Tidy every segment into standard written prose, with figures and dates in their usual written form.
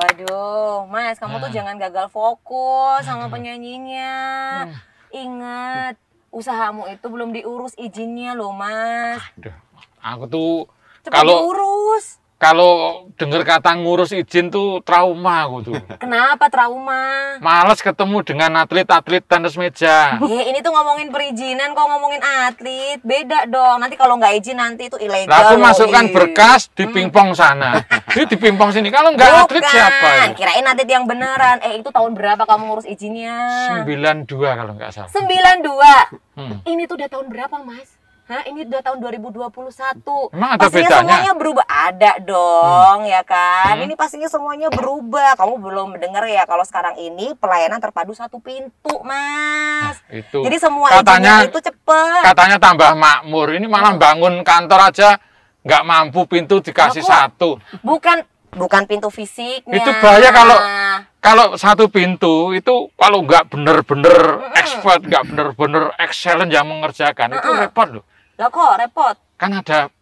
Waduh, Mas, kamu tuh jangan gagal fokus sama penyanyinya. Ingat, usahamu itu belum diurus izinnya loh, Mas. Aduh, aku tuh Cepat diurus. kalau dengar kata ngurus izin tuh trauma aku tuh. Kenapa trauma? Males ketemu dengan atlet-atlet tenis meja. Ini tuh ngomongin perizinan, kok ngomongin atlet. Beda dong, nanti kalau nggak izin nanti itu ilegal. Nah, aku loh, masukkan berkas di pingpong sana. Ini di pingpong sini. Kalau nggak atlet siapa ya? Kirain atlet yang beneran. Itu tahun berapa kamu ngurus izinnya? 92 kalau nggak salah. 92. Ini tuh udah tahun berapa, Mas? Ini udah tahun 2021. Emang ada pastinya bedanya? semuanya berubah. Ada dong, ya kan? Ini pastinya semuanya berubah. Kamu belum mendengar ya kalau sekarang ini pelayanan terpadu satu pintu, Mas. Itu. Jadi semua izinnya itu cepet. Katanya tambah makmur. Ini malah bangun kantor aja nggak mampu, pintu dikasih satu. Bukan pintu fisiknya. Itu bahaya kalau satu pintu itu kalau nggak bener-bener expert, nggak bener-bener excellent yang mengerjakan, itu repot loh. Lah kok repot? Kan ada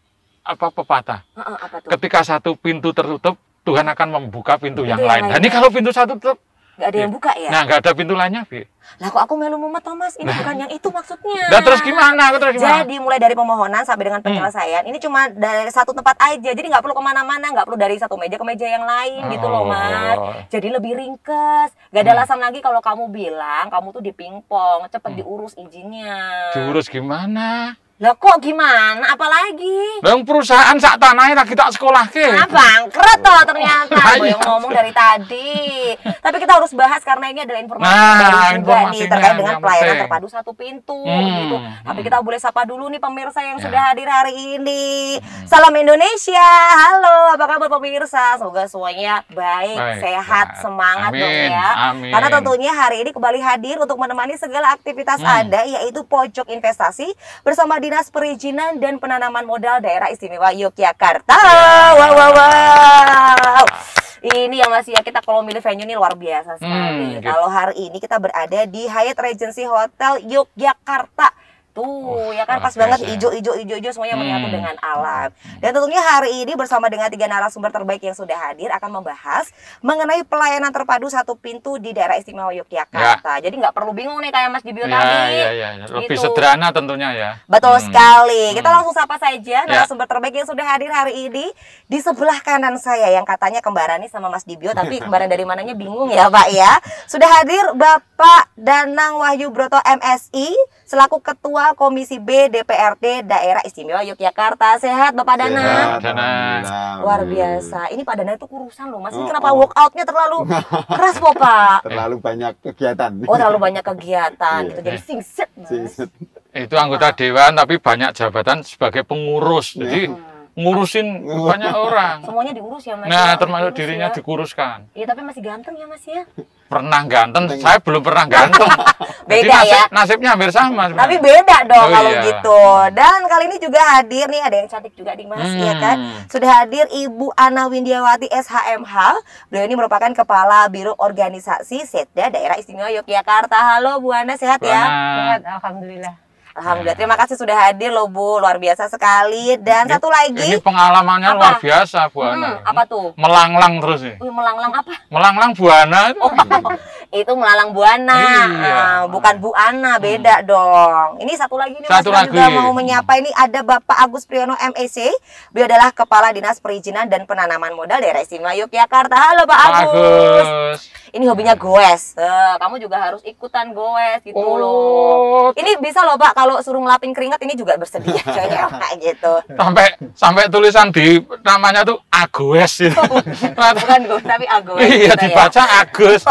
pepatah. Apa tuh? Ketika satu pintu tertutup, Tuhan akan membuka pintu yang yang lain. Nah, ini kalau pintu satu tutup, nggak ada yang buka ya? nah nggak ada pintu lainnya, Bi. Lah kok aku melu mumet, Thomas? Ini bukan yang itu maksudnya. Nah, terus gimana? Jadi mulai dari pemohonan sampai dengan penyelesaian, ini cuma dari satu tempat aja. Jadi nggak perlu kemana-mana, nggak perlu dari satu meja ke meja yang lain gitu loh, Mas. Jadi lebih ringkes. Gak ada alasan lagi kalau kamu bilang kamu tuh di pingpong, cepet diurus izinnya. Diurus gimana? Lah kok gimana? Apalagi? Lah perusahaan sak tanahnya lagi tak sekolah ke. Nah, bangkrut toh ternyata. Yang ngomong dari tadi. Tapi kita harus bahas karena ini adalah informasi baru juga nih terkait dengan pelayanan terpadu satu pintu gitu. Tapi kita boleh sapa dulu nih pemirsa yang sudah hadir hari ini. Salam Indonesia. Halo, apa kabar pemirsa? Semoga semuanya baik, sehat, semangat dong ya. Amin. Karena tentunya hari ini kembali hadir untuk menemani segala aktivitas Anda, yaitu Pojok Investasi bersama Dinas Perizinan dan Penanaman Modal Daerah Istimewa Yogyakarta. Wow. Ini ya Mas ya, kita kalau milih venue ini luar biasa sekali. Kalau hari ini kita berada di Hyatt Regency Hotel Yogyakarta. Tuh, ya kan pas banget hijau semuanya menyatu dengan alam. Dan tentunya hari ini bersama dengan 3 narasumber terbaik yang sudah hadir akan membahas mengenai pelayanan terpadu satu pintu di daerah istimewa Yogyakarta. Jadi nggak perlu bingung nih kayak Mas Dibio tadi. Lebih sederhana tentunya ya. Betul sekali. Kita langsung sapa saja narasumber terbaik yang sudah hadir hari ini. Di sebelah kanan saya yang katanya kembaran nih sama Mas Dibio, tapi kembaran dari mananya bingung ya Pak ya. Sudah hadir Bapak Danang Wahyu Broto MSI selaku Ketua Komisi B DPRD Daerah Istimewa Yogyakarta. Sehat Bapak Danang? Luar biasa. Ini Pak Danang itu kurusan loh Mas. Ini kenapa workoutnya terlalu keras kok Pak? Terlalu banyak kegiatan. Oh, terlalu banyak kegiatan gitu. Jadi singset Mas. Itu anggota dewan tapi banyak jabatan sebagai pengurus. Jadi ngurusin banyak orang. Semuanya diurus ya Mas. Nah, termasuk dirinya dikuruskan. Iya, tapi masih ganteng ya Mas ya. Pernah ganteng, saya belum pernah ganteng. Beda ya. Nasibnya hampir sama sebenarnya. Tapi beda dong kalau gitu. Dan kali ini juga hadir nih, ada yang cantik juga nih Mas, ya kan. Sudah hadir Ibu Ana Windiawati SHMH. Beliau ini merupakan Kepala Biro Organisasi Setda Daerah Istimewa Yogyakarta. Halo Bu Ana, sehat ya? Sehat, alhamdulillah. Alhamdulillah, terima kasih sudah hadir loh Bu, luar biasa sekali. Dan satu lagi, ini pengalamannya luar biasa Bu Ana. Apa tuh? Melanglang terus nih. Melanglang apa? Melanglang Bu Ana itu. Itu melalang Bu Ana, bukan Bu Ana, beda dong. Ini satu lagi nih Mas, juga mau menyapa. Ini ada Bapak Agus Priyono MEC. Beliau adalah Kepala Dinas Perizinan dan Penanaman Modal Daerah Istimewa Yogyakarta. Halo Pak Agus. Ini hobinya goes. Kamu juga harus ikutan goes gitu loh. Ini bisa loh Pak, kalau suruh ngelapin keringat ini juga bersedia kayak gitu. Sampai tulisan di namanya tuh Agus itu. Bukan goes tapi Agus. Iya, dibaca Agus.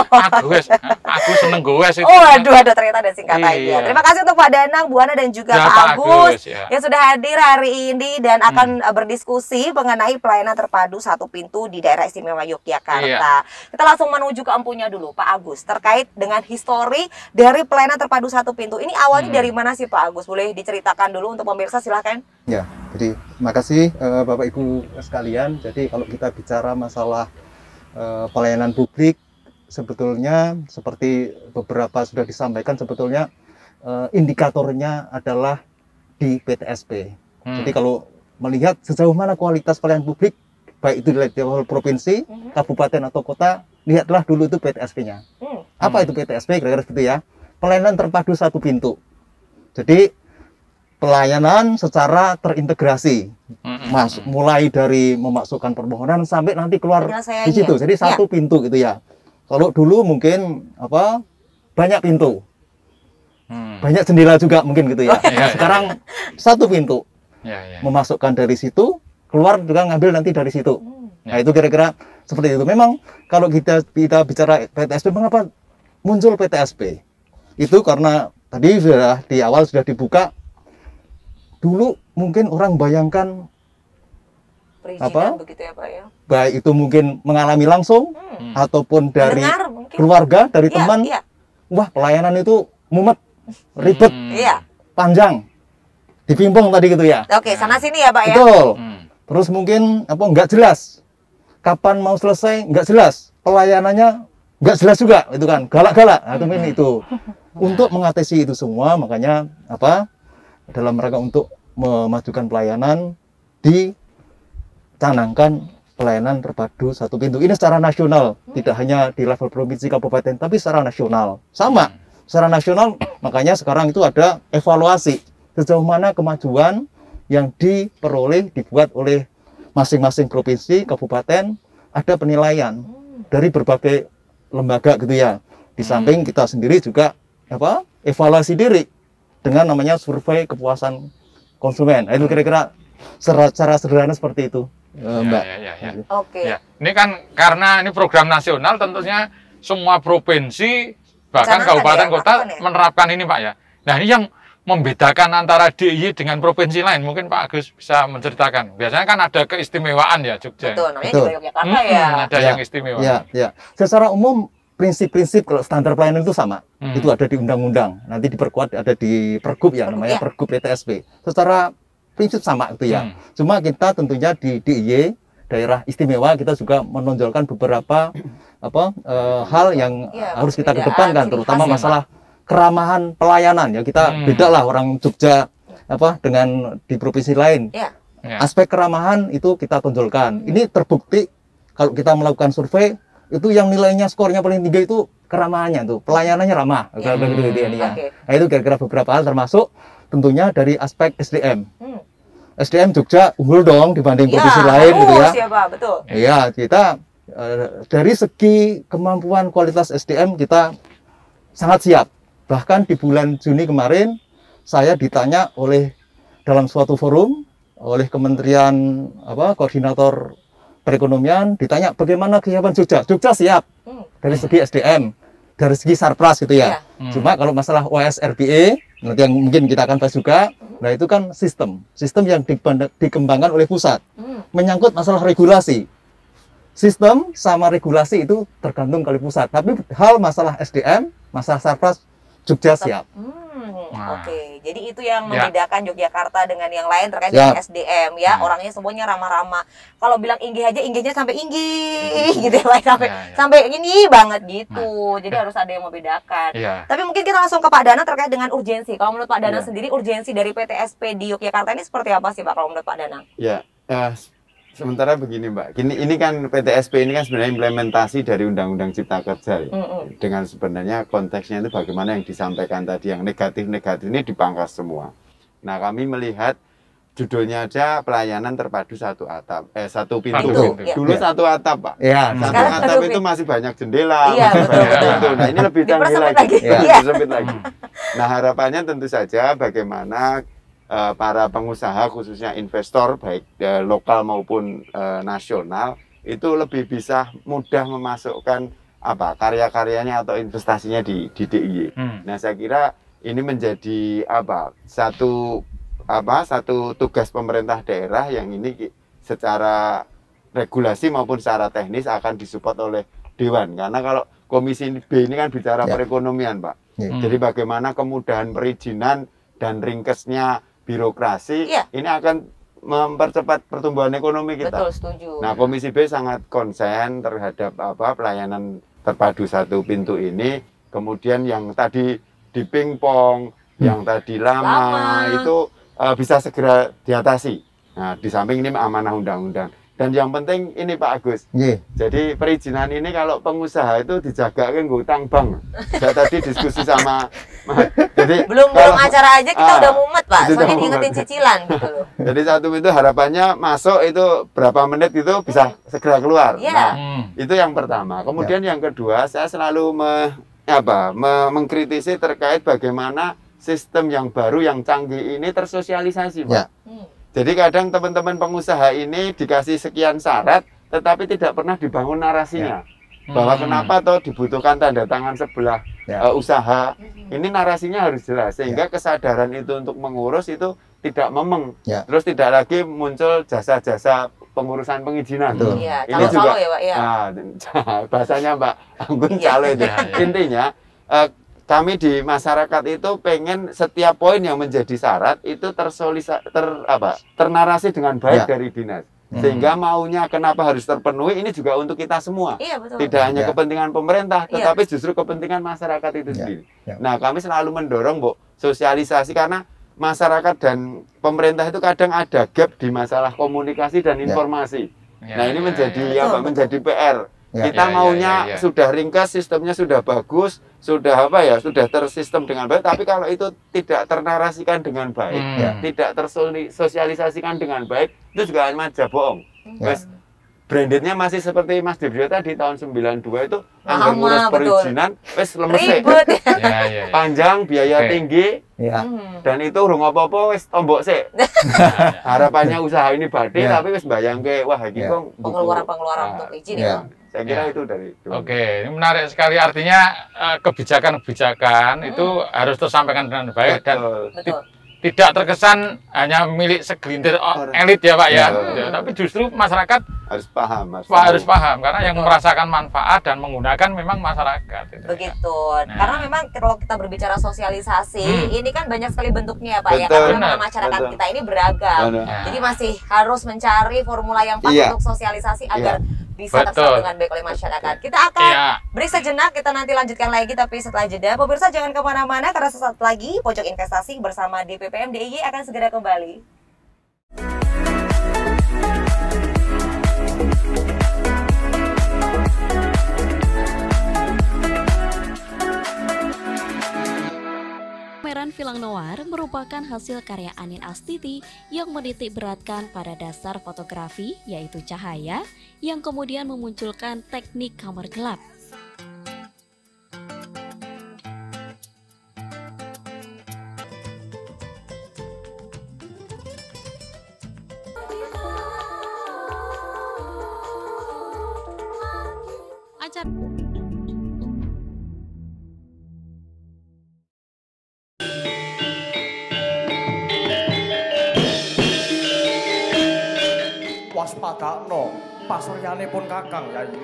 Aku seneng goes itu. Oh, aduh, ternyata ada singkatannya. Terima kasih untuk Pak Danang, Bu Ana dan juga Pak Agus yang sudah hadir hari ini dan akan berdiskusi mengenai pelayanan terpadu satu pintu di daerah istimewa Yogyakarta. Kita langsung menuju ke empunya dulu Pak Agus terkait dengan histori dari pelayanan terpadu satu pintu. Ini awalnya dari mana sih Pak Agus? Boleh diceritakan dulu untuk pemirsa, silahkan. Ya, jadi terima kasih Bapak Ibu sekalian. Jadi kalau kita bicara masalah pelayanan publik, sebetulnya seperti beberapa sudah disampaikan, sebetulnya indikatornya adalah di PTSP. Jadi kalau melihat sejauh mana kualitas pelayanan publik baik itu di level provinsi, kabupaten atau kota, lihatlah dulu itu PTSP-nya. Apa itu PTSP? Kira-kira seperti ya. Pelayanan terpadu satu pintu. Jadi pelayanan secara terintegrasi, mulai dari memasukkan permohonan sampai nanti keluar di situ. Jadi satu pintu gitu ya. Kalau dulu mungkin banyak pintu, banyak jendela juga mungkin gitu ya. Sekarang satu pintu, memasukkan dari situ, keluar juga ngambil nanti dari situ. Nah itu kira-kira seperti itu. Memang kalau kita bicara PTSP, mengapa muncul PTSP? Itu karena tadi sudah di awal sudah dibuka. Dulu mungkin orang bayangkan begitu ya Pak ya. Baik itu mungkin mengalami langsung ataupun dari keluarga, dari teman. Wah, pelayanan itu mumet, ribet, panjang, dipimpong tadi gitu ya. Oke, sana sini ya Pak ya. Betul. Terus mungkin nggak jelas kapan mau selesai, nggak jelas. Pelayanannya nggak jelas juga, itu kan galak-galak. Nah, mungkin itu. Untuk mengatasi itu semua, makanya dalam rangka untuk memajukan pelayanan, dicanangkan pelayanan terpadu satu pintu. Ini secara nasional, tidak hanya di level provinsi kabupaten, tapi secara nasional. Sama, secara nasional, makanya sekarang itu ada evaluasi sejauh mana kemajuan yang diperoleh, dibuat oleh masing-masing provinsi, kabupaten, ada penilaian dari berbagai lembaga gitu ya. Di samping kita sendiri juga evaluasi diri dengan namanya survei kepuasan konsumen. Itu kira-kira secara sederhana seperti itu, Mbak. Oke. Ya. Ini kan karena ini program nasional, tentunya semua provinsi bahkan kabupaten kota menerapkan ini, Pak ya. Nah, ini yang membedakan antara DIY dengan provinsi lain. Mungkin Pak Agus bisa menceritakan. Biasanya kan ada keistimewaan ya Jogja. Betul, namanya juga Yogyakarta ya. Ada yang istimewa. Ya. Secara umum prinsip-prinsip kalau standar pelayanan itu sama. Itu ada di undang-undang. Nanti diperkuat ada di Pergub ya, namanya Pergub PTSP. Secara prinsip sama itu ya. Cuma kita tentunya di DIY daerah istimewa kita juga menonjolkan beberapa hal yang harus kita kedepankan, terutama masalah keramahan pelayanan ya. Kita beda lah orang Jogja dengan di provinsi lain. Aspek keramahan itu kita tonjolkan. Ini terbukti kalau kita melakukan survei itu yang nilainya skornya paling tinggi itu keramahannya tuh, pelayanannya ramah. Nah, itu kira-kira beberapa hal termasuk tentunya dari aspek SDM. SDM Jogja unggul dong dibanding provinsi lain gitu ya. Betul. Iya, kita dari segi kemampuan kualitas SDM kita sangat siap. Bahkan di bulan Juni kemarin saya ditanya dalam suatu forum oleh Kementerian Koordinator Perekonomian, ditanya bagaimana kesiapan Jogja. Jogja siap dari segi SDM, dari segi Sarpras gitu ya. Cuma kalau masalah OSRBE nanti yang mungkin kita akan bahas juga, nah itu kan sistem yang dikembangkan oleh pusat, menyangkut masalah regulasi. Sistem sama regulasi itu tergantung kali pusat, tapi hal masalah SDM, masalah Sarpras, Jogja siap. Oke, jadi itu yang membedakan Yogyakarta dengan yang lain terkait dengan SDM ya. Orangnya semuanya ramah-ramah. Kalau bilang inggih aja, inggihnya sampai inggih gitu ya, sampai ini banget gitu. Jadi harus ada yang membedakan. Tapi mungkin kita langsung ke Pak Danang terkait dengan urgensi. Kalau menurut Pak Danang sendiri, urgensi dari PTSP di Yogyakarta ini seperti apa sih Pak kalau menurut Pak Danang? Sementara begini Mbak, ini kan PTSP ini kan sebenarnya implementasi dari Undang-Undang Cipta Kerja ya. Dengan sebenarnya konteksnya itu bagaimana yang disampaikan tadi, yang negatif-negatif ini dipangkas semua. Nah kami melihat judulnya aja pelayanan terpadu satu pintu. Dulu satu atap Pak. Satu atap itu masih banyak jendela, masih banyak pintu. Nah ini lebih canggih lagi. Disempit lagi. Nah harapannya tentu saja bagaimana para pengusaha khususnya investor baik lokal maupun nasional itu lebih bisa mudah memasukkan karya-karyanya atau investasinya di DIY. Nah saya kira ini menjadi satu tugas pemerintah daerah yang ini secara regulasi maupun secara teknis akan disupport oleh Dewan, karena kalau Komisi B ini kan bicara perekonomian Pak. Jadi bagaimana kemudahan perizinan dan ringkesnya birokrasi ini akan mempercepat pertumbuhan ekonomi kita. Betul, setuju. Nah, Komisi B sangat konsen terhadap pelayanan terpadu satu pintu ini. Kemudian yang tadi di pingpong, yang tadi lama itu bisa segera diatasi. Nah, di samping ini amanah undang-undang. Dan yang penting ini Pak Agus. Jadi perizinan ini kalau pengusaha itu dijaga kan ngutang bank. Saya tadi diskusi sama jadi belum acara aja kita udah mumet Pak, soalnya diingetin cicilan gitu loh. Jadi satu itu harapannya masuk itu berapa menit itu bisa segera keluar. Nah, itu yang pertama. Kemudian yang kedua, saya selalu mengkritisi terkait bagaimana sistem yang baru yang canggih ini tersosialisasi, Pak. Jadi kadang teman-teman pengusaha ini dikasih sekian syarat, tetapi tidak pernah dibangun narasinya. Bahwa kenapa toh dibutuhkan tanda tangan sebelah usaha. Ini narasinya harus jelas, sehingga kesadaran itu untuk mengurus itu tidak memeng. Terus tidak lagi muncul jasa-jasa pengurusan perizinan. Ini juga, ya, Pak, ya. Bahasanya Mbak Anggun calo itu. Intinya, kami di masyarakat itu pengen setiap poin yang menjadi syarat itu ternarasi dengan baik dari dinas. Sehingga maunya kenapa harus terpenuhi ini juga untuk kita semua. Tidak hanya kepentingan pemerintah, tetapi justru kepentingan masyarakat itu sendiri. Nah, kami selalu mendorong, Bu, sosialisasi karena masyarakat dan pemerintah itu kadang ada gap di masalah komunikasi dan informasi. Nah, ini menjadi PR. Kita maunya sudah ringkas, sistemnya sudah bagus, sudah sudah tersistem dengan baik, tapi kalau itu tidak ternarasikan dengan baik, tidak tersosialisasikan dengan baik, itu juga aja bohong. Terus brandednya masih seperti Mas Dibyo tadi tahun 92 itu anggar ngurus perizinan, wes lemes panjang, biaya tinggi, dan itu urung apa-apa wes tombok sih. Harapannya usaha ini badhe, tapi wes bayang ke wah iki kok pengeluaran untuk izin ya. Saya kira itu dari itu. Oke, ini menarik sekali, artinya kebijakan-kebijakan itu harus tersampaikan dengan baik dan tidak terkesan hanya milik segelintir elit ya Pak ya. Tapi justru masyarakat harus paham karena yang merasakan manfaat dan menggunakan memang masyarakat. Begitu. Karena memang kalau kita berbicara sosialisasi, ini kan banyak sekali bentuknya ya Pak ya. Karena masyarakat kita ini beragam. Jadi masih harus mencari formula yang pas untuk sosialisasi agar bisa terserap dengan baik oleh masyarakat. Kita akan beri sejenak, kita nanti lanjutkan lagi tapi setelah jeda. Pemirsa jangan kemana-mana karena sesaat lagi Pojok Investasi bersama DPPM DIY akan segera kembali. Pameran Film Noir merupakan hasil karya Anin Astiti yang menitik beratkan pada dasar fotografi yaitu cahaya yang kemudian memunculkan teknik kamar gelap. Waspadakno pasuryanipun Kakang Yayi.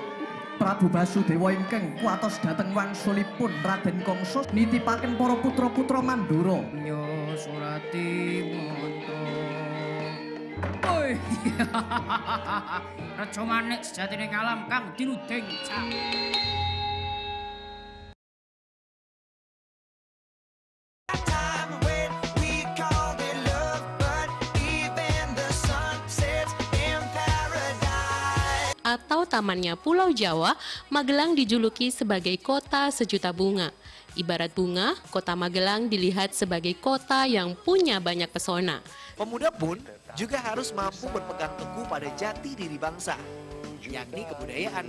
Prabu Basudewa ingkang kuatos dhateng wangsulipun Raden Kangsa nitipaken para putra-putra Mandura. Nya Surati Manta. Oi. Reja manik sejatine kalam kang dinuding cak. Atau tamannya Pulau Jawa, Magelang dijuluki sebagai kota sejuta bunga. Ibarat bunga, kota Magelang dilihat sebagai kota yang punya banyak pesona. Pemuda pun juga harus mampu berpegang teguh pada jati diri bangsa, yakni kebudayaan.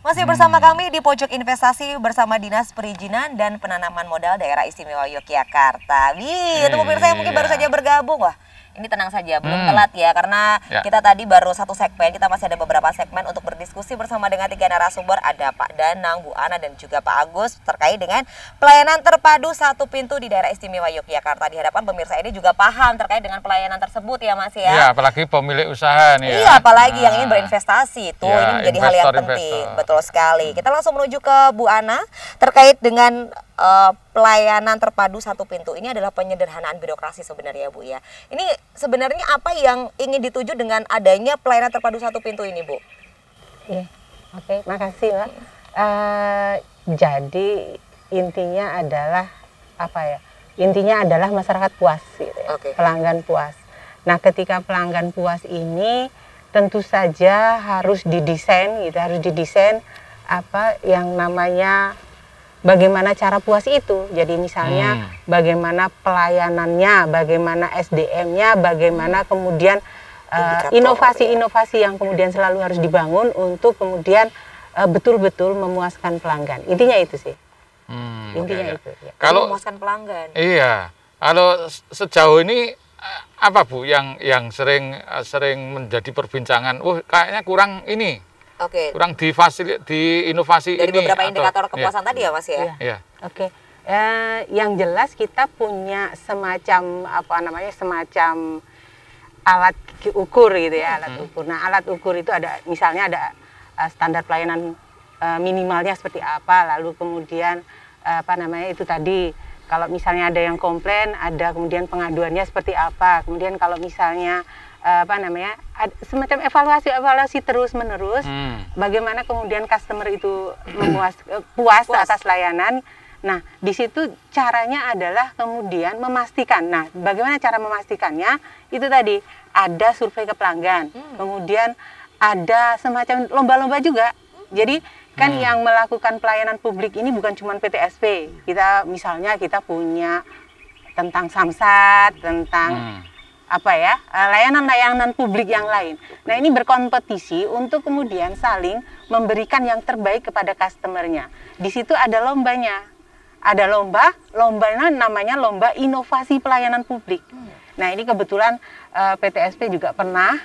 Masih bersama kami di Pojok Investasi bersama Dinas Perizinan dan Penanaman Modal Daerah Istimewa Yogyakarta. Itu pemirsa yang mungkin baru saja bergabung, wah ini tenang saja, belum telat ya, karena kita tadi baru satu segmen, kita masih ada beberapa segmen untuk berdiskusi bersama dengan 3 narasumber, ada Pak Danang, Bu Ana, dan juga Pak Agus terkait dengan pelayanan terpadu satu pintu di daerah istimewa Yogyakarta. Diharapkan pemirsa ini juga paham terkait dengan pelayanan tersebut ya Mas ya. Iya, apalagi pemilik usaha nih ya. Iya, apalagi yang ingin berinvestasi itu ini menjadi hal yang penting. Betul sekali. Kita langsung menuju ke Bu Ana terkait dengan pelayanan terpadu satu pintu. Ini adalah penyederhanaan birokrasi sebenarnya Bu ya. Ini sebenarnya apa yang ingin dituju dengan adanya pelayanan terpadu satu pintu ini Bu? Iya, oke, makasih Mbak. Jadi intinya adalah apa ya? Intinya adalah masyarakat puas, gitu ya. Pelanggan puas. Nah, ketika pelanggan puas ini tentu saja harus didesain, gitu, harus didesain apa yang namanya bagaimana cara puas itu. Jadi misalnya bagaimana pelayanannya, bagaimana SDM-nya, bagaimana kemudian inovasi-inovasi yang kemudian selalu harus dibangun untuk kemudian betul-betul memuaskan pelanggan. Intinya itu sih. Intinya itu. Ya. Kalau memuaskan pelanggan. Iya. Kalau sejauh ini apa Bu yang sering menjadi perbincangan? Kayaknya kurang ini. Kurang di inovasi dari ini. Dari beberapa indikator kepuasan tadi ya Mas ya? Iya. Yang jelas kita punya semacam semacam alat ukur gitu ya, alat ukur. Nah, alat ukur itu ada misalnya ada standar pelayanan minimalnya seperti apa, lalu kemudian itu tadi kalau misalnya ada yang komplain, ada kemudian pengaduannya seperti apa. Kemudian kalau misalnya semacam evaluasi terus menerus bagaimana kemudian customer itu puas atas layanan. Nah, di situ caranya adalah kemudian memastikan. Nah, bagaimana cara memastikannya? Itu tadi ada survei ke pelanggan, kemudian ada semacam lomba-lomba juga. Jadi kan yang melakukan pelayanan publik ini bukan cuma PTSP. Kita misalnya kita punya tentang Samsat, tentang layanan-layanan publik yang lain. Nah, ini berkompetisi untuk kemudian saling memberikan yang terbaik kepada customernya. Di situ ada lombanya. Ada lombanya namanya lomba inovasi pelayanan publik. Nah, ini kebetulan PTSP juga pernah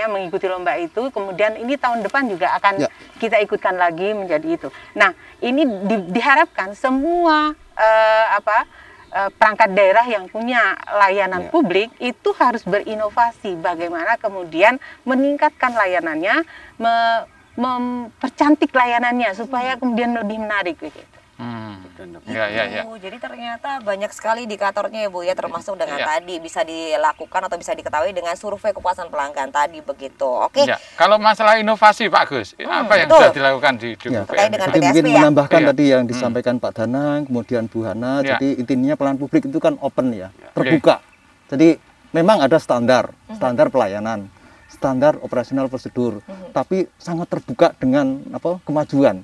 mengikuti lomba itu. Kemudian ini tahun depan juga akan kita ikutkan lagi menjadi itu. Nah, ini diharapkan semua perangkat daerah yang punya layanan publik itu harus berinovasi bagaimana kemudian meningkatkan layanannya, mempercantik layanannya supaya kemudian lebih menarik gitu. Jadi ternyata banyak sekali indikatornya ya Bu ya, termasuk dengan tadi bisa dilakukan atau bisa diketahui dengan survei kepuasan pelanggan tadi begitu. Kalau masalah inovasi Pak Gus, apa yang bisa dilakukan di BPM? Jadi mungkin menambahkan tadi yang disampaikan Pak Danang, kemudian Bu Hana. Jadi intinya pelayanan publik itu kan open ya, terbuka. Jadi memang ada standar pelayanan, standar operasional prosedur, tapi sangat terbuka dengan kemajuan,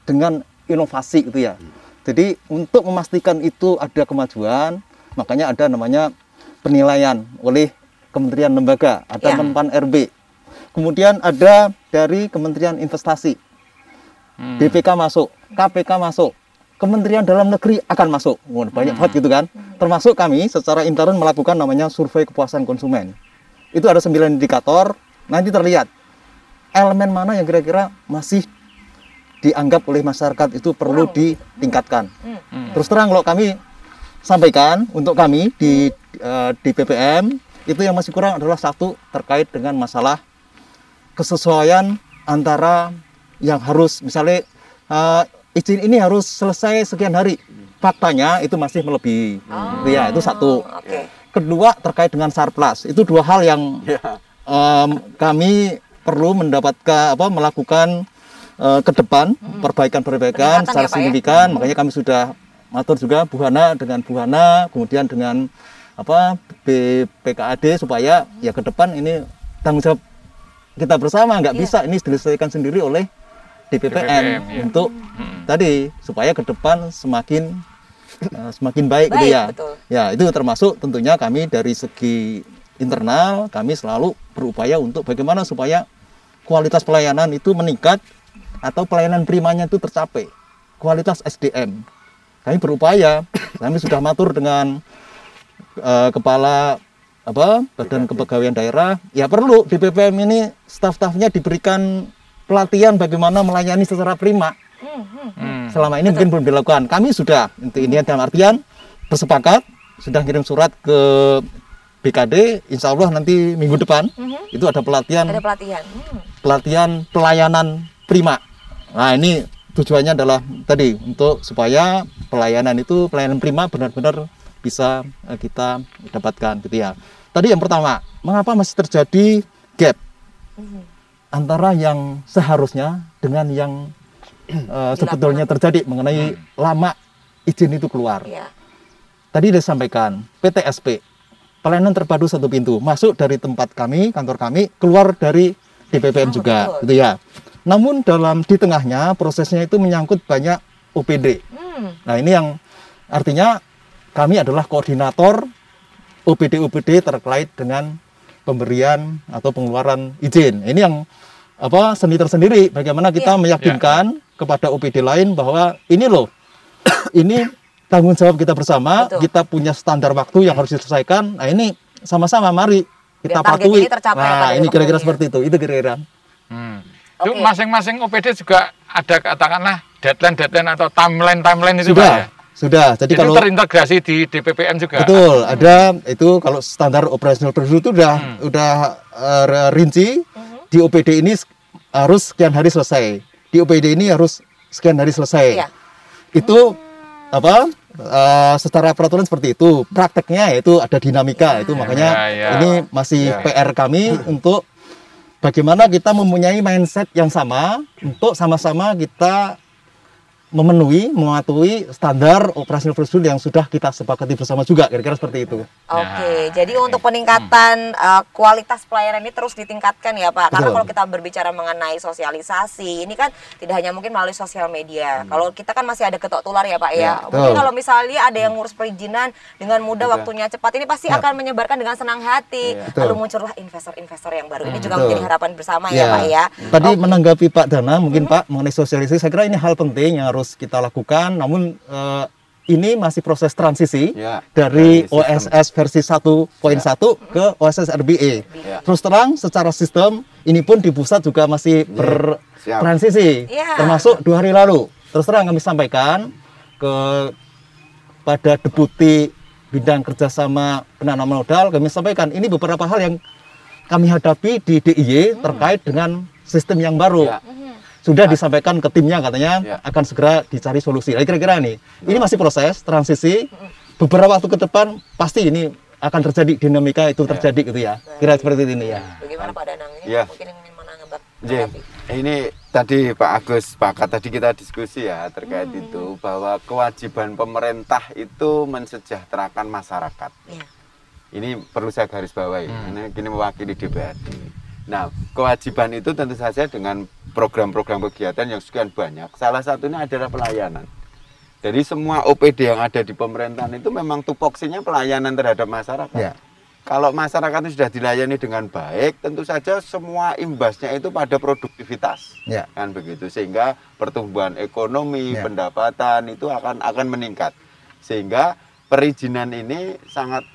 dengan inovasi itu ya. Jadi untuk memastikan itu ada kemajuan, makanya ada namanya penilaian oleh kementerian lembaga, ada Menpan RB. Kemudian ada dari Kementerian Investasi, BPK masuk, KPK masuk, Kementerian Dalam Negeri akan masuk. Banyak banget gitu kan. Termasuk kami secara intern melakukan namanya survei kepuasan konsumen. Itu ada 9 indikator, nanti terlihat elemen mana yang kira-kira masih dianggap oleh masyarakat itu perlu ditingkatkan. Terus terang kalau kami sampaikan untuk kami di BPM itu yang masih kurang adalah satu terkait dengan masalah kesesuaian antara yang harus misalnya izin ini harus selesai sekian hari, faktanya itu masih melebihi. Itu satu. Kedua terkait dengan surplus, itu dua hal yang kami perlu melakukan ke depan perbaikan secara signifikan. Makanya kami sudah matur juga Bu Hana dengan Bu Hana, kemudian dengan BPKAD supaya ya ke depan ini tanggung jawab kita bersama, nggak bisa ini diselesaikan sendiri oleh DPPM untuk tadi supaya ke depan semakin baik gitu ya. Ya, itu termasuk tentunya kami dari segi internal kami selalu berupaya untuk bagaimana supaya kualitas pelayanan itu meningkat atau pelayanan primanya itu tercapai, kualitas SDM. Kami berupaya, kami sudah matur dengan Kepala Badan Kepegawaian Daerah, ya perlu di BPM ini staf-stafnya diberikan pelatihan bagaimana melayani secara prima. Selama ini mungkin belum dilakukan. Kami sudah, ini dalam artian bersepakat, sudah kirim surat ke BKD, insya Allah nanti minggu depan itu ada pelatihan. Pelatihan pelayanan prima. Nah ini tujuannya adalah tadi untuk supaya pelayanan prima benar-benar bisa kita dapatkan gitu ya. Tadi yang pertama, mengapa masih terjadi gap antara yang seharusnya dengan yang sebetulnya terjadi mengenai lama izin itu keluar. Tadi disampaikan PTSP, pelayanan terpadu satu pintu, masuk dari tempat kami, kantor kami, keluar dari DPPM juga, gitu ya. Namun di tengahnya prosesnya itu menyangkut banyak OPD. Nah ini yang artinya kami adalah koordinator OPD terkait dengan pemberian atau pengeluaran izin. Ini yang seni tersendiri. Bagaimana kita meyakinkan kepada OPD lain bahwa ini loh, ini tanggung jawab kita bersama. Kita punya standar waktu yang harus diselesaikan. Nah ini sama-sama mari kita patuhi. Nah ini kira-kira seperti itu. Itu kira-kira. Itu masing-masing OPD juga ada katakanlah deadline atau timeline itu Pak ya? Sudah. Jadi itu terintegrasi di DPPM juga. Betul, ada itu kalau standar operasional prosedur itu udah rinci. Di OPD ini harus sekian hari selesai. Di OPD ini harus sekian hari selesai. Itu secara peraturan seperti itu. Prakteknya itu ada dinamika itu makanya ini masih PR kami untuk bagaimana kita mempunyai mindset yang sama untuk sama-sama kita mematuhi standar operasional prosedur yang sudah kita sepakati bersama juga, kira-kira seperti itu. Oke, jadi untuk peningkatan kualitas pelayanan ini terus ditingkatkan ya Pak. Karena kalau kita berbicara mengenai sosialisasi, ini kan tidak hanya mungkin melalui sosial media. Kalau kita kan masih ada ketok tular ya Pak ya. Mungkin kalau misalnya ada yang ngurus perizinan dengan mudah, waktunya cepat, ini pasti akan menyebarkan dengan senang hati. Lalu muncullah investor-investor yang baru. Ini juga menjadi harapan bersama ya Pak ya. Tadi menanggapi Pak Dana, mungkin Pak mengenai sosialisasi, saya kira ini hal penting yang harus kita lakukan, namun ini masih proses transisi dari OSS versi 1.1 ke OSS RBE. Terus terang secara sistem ini pun di pusat juga masih bertransisi, termasuk 2 hari lalu. Terus terang kami sampaikan pada Deputi Bidang Kerjasama Penanaman Modal, kami sampaikan ini beberapa hal yang kami hadapi di DIY terkait dengan sistem yang baru. Sudah disampaikan ke timnya, katanya akan segera dicari solusi. Kira-kira ini masih proses transisi. Beberapa waktu ke depan pasti ini akan terjadi dinamika itu terjadi gitu ya. Kira seperti ini ya. Bagaimana Pak Danang ini? Mungkin yang ingin menanggapi. Ini tadi Pak Agus sepakat, tadi kita diskusi ya terkait itu bahwa kewajiban pemerintah itu mensejahterakan masyarakat. Ini perlu saya garis bawahi. Ini mewakili DPRD. Nah, kewajiban itu tentu saja dengan program-program kegiatan yang sekian banyak. Salah satunya adalah pelayanan. Jadi semua OPD yang ada di pemerintahan itu memang tupoksinya pelayanan terhadap masyarakat. Kalau masyarakat itu sudah dilayani dengan baik, tentu saja semua imbasnya itu pada produktivitas. Kan begitu. Sehingga pertumbuhan ekonomi, pendapatan itu akan meningkat. Sehingga perizinan ini sangat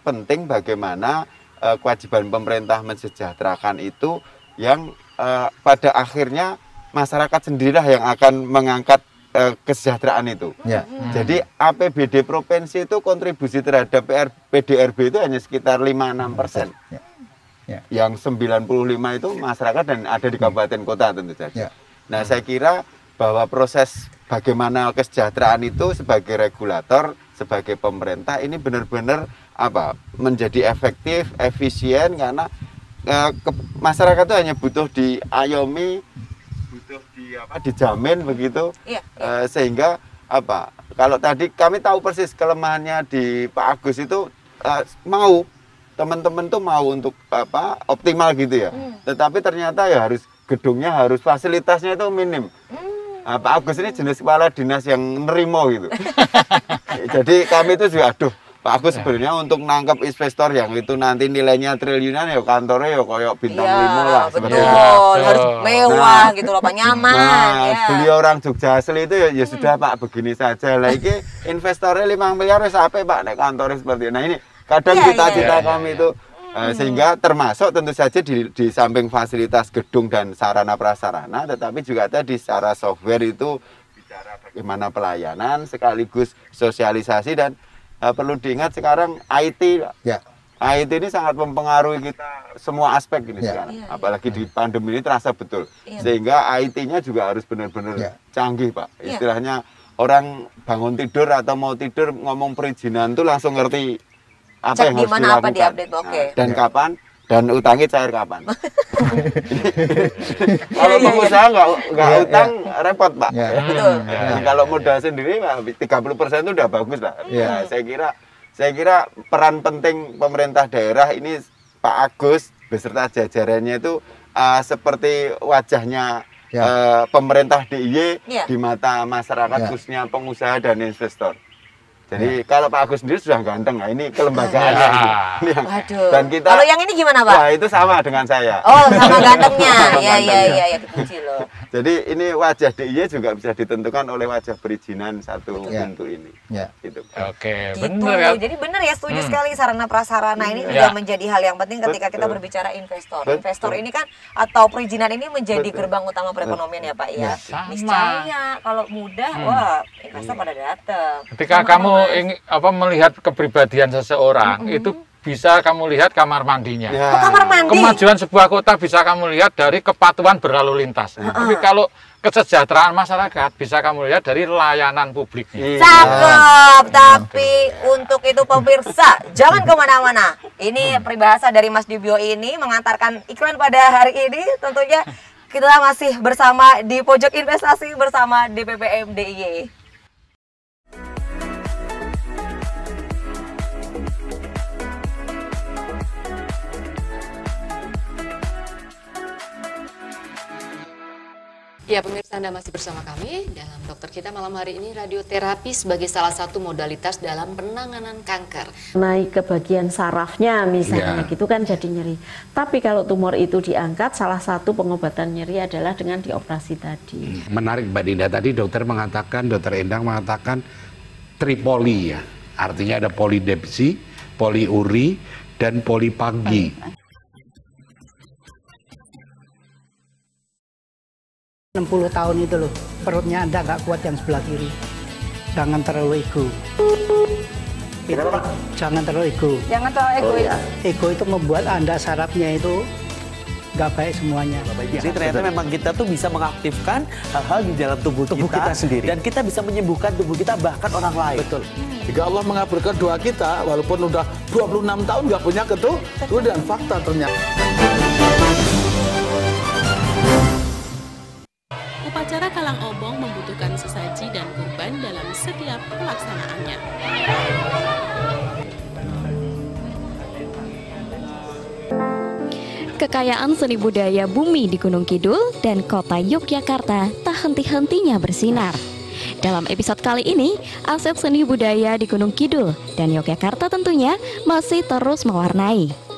penting bagaimana kewajiban pemerintah mensejahterakan itu yang pada akhirnya masyarakat sendirilah yang akan mengangkat kesejahteraan itu. Jadi APBD provinsi itu kontribusi terhadap PDRB itu hanya sekitar 5-6%. Yang 95 itu masyarakat dan ada di kabupaten kota tentu saja. Nah, saya kira bahwa proses bagaimana kesejahteraan itu sebagai regulator, sebagai pemerintah ini benar-benar menjadi efektif, efisien karena masyarakat itu hanya butuh diayomi, butuh dijamin begitu. Sehingga kalau tadi kami tahu persis kelemahannya di Pak Agus itu mau teman-teman tuh mau untuk optimal gitu ya. Tetapi ternyata ya gedungnya harus fasilitasnya itu minim. Pak Agus ini jenis kepala dinas yang nerimo gitu. Jadi kami itu juga Pak Agus sebenarnya untuk nangkep investor yang itu nanti nilainya triliunan ya kantornya ya koyok bintang 5 lah betul, harus mewah gitu loh Pak, nyaman. Beliau orang Jogja asli itu ya sudah Pak begini saja. Lah iki investornya 5 miliar wis apik Pak nek kantornya seperti itu. Nah ini kadang cita-cita kami itu sehingga termasuk tentu saja di samping fasilitas gedung dan sarana prasarana, tetapi juga tadi secara software itu bicara bagaimana pelayanan sekaligus sosialisasi dan perlu diingat sekarang IT. IT ini sangat mempengaruhi kita semua aspek ini sekarang. Apalagi di pandemi ini terasa betul. Sehingga IT-nya juga harus benar-benar canggih, Pak. Istilahnya orang bangun tidur atau mau tidur ngomong perizinan tuh langsung ngerti apa yang harus dilakukan. Dan kapan, dan utangnya cair kapan. Kalau pengusaha nggak utang repot, Pak. Kalau modal sendiri 30% itu udah bagus lah. Nah, saya kira peran penting pemerintah daerah ini Pak Agus beserta jajarannya itu seperti wajahnya pemerintah DIY di mata masyarakat, khususnya pengusaha dan investor. Jadi kalau Pak Agus sendiri sudah ganteng, nah ini kelembagaannya. Waduh. Dan kita, kalau yang ini gimana, Pak? Wah, itu sama dengan saya. Oh, sama gantengnya. Iya, kepuji loh. Jadi ini wajah DIY juga bisa ditentukan oleh wajah perizinan satu pintu ini. Gitu. Oke, gitu. benar ya. Jadi benar ya, setuju sekali sarana prasarana ini juga menjadi hal yang penting ketika kita berbicara investor. Investor ini kan atau perizinan ini menjadi gerbang utama perekonomian ya, Pak ya. Niscaya kalau mudah, wah, investor pada datang. Ketika kamu melihat kepribadian seseorang, itu bisa kamu lihat kamar mandinya. Kamar mandi. Kemajuan sebuah kota bisa kamu lihat dari kepatuhan berlalu lintas. Tapi kalau kesejahteraan masyarakat bisa kamu lihat dari layanan publiknya. Cakep. Tapi untuk itu pemirsa, jangan kemana-mana. Ini peribahasa dari Mas Dibio ini mengantarkan iklan pada hari ini. Tentunya kita masih bersama di Pojok Investasi bersama DPPM DIY. Ya pemirsa, Anda masih bersama kami dalam Dokter Kita malam hari ini, radioterapi sebagai salah satu modalitas dalam penanganan kanker. Naik ke bagian sarafnya misalnya gitu kan jadi nyeri. Tapi kalau tumor itu diangkat, salah satu pengobatan nyeri adalah dengan dioperasi tadi. Menarik Mbak Dinda, tadi dokter Endang mengatakan tripoli ya. Artinya ada polidepsi, poliuri, dan polipagi. 60 tahun itu loh, perutnya Anda nggak kuat yang sebelah kiri. Jangan terlalu ego. Jangan terlalu ego. Jangan terlalu egois. Ego itu membuat Anda sarafnya itu nggak baik semuanya. Jadi ternyata memang kita tuh bisa mengaktifkan hal-hal di dalam tubuh kita sendiri. Dan kita bisa menyembuhkan tubuh kita, bahkan orang lain. Betul. Jika Allah mengabulkan doa kita, walaupun udah 26 tahun nggak punya keturunan, fakta ternyata. Upacara Kalang Obong membutuhkan sesaji dan kurban dalam setiap pelaksanaannya. Kekayaan seni budaya bumi di Gunung Kidul dan kota Yogyakarta tak henti-hentinya bersinar. Dalam episode kali ini, aset seni budaya di Gunung Kidul dan Yogyakarta tentunya masih terus mewarnai.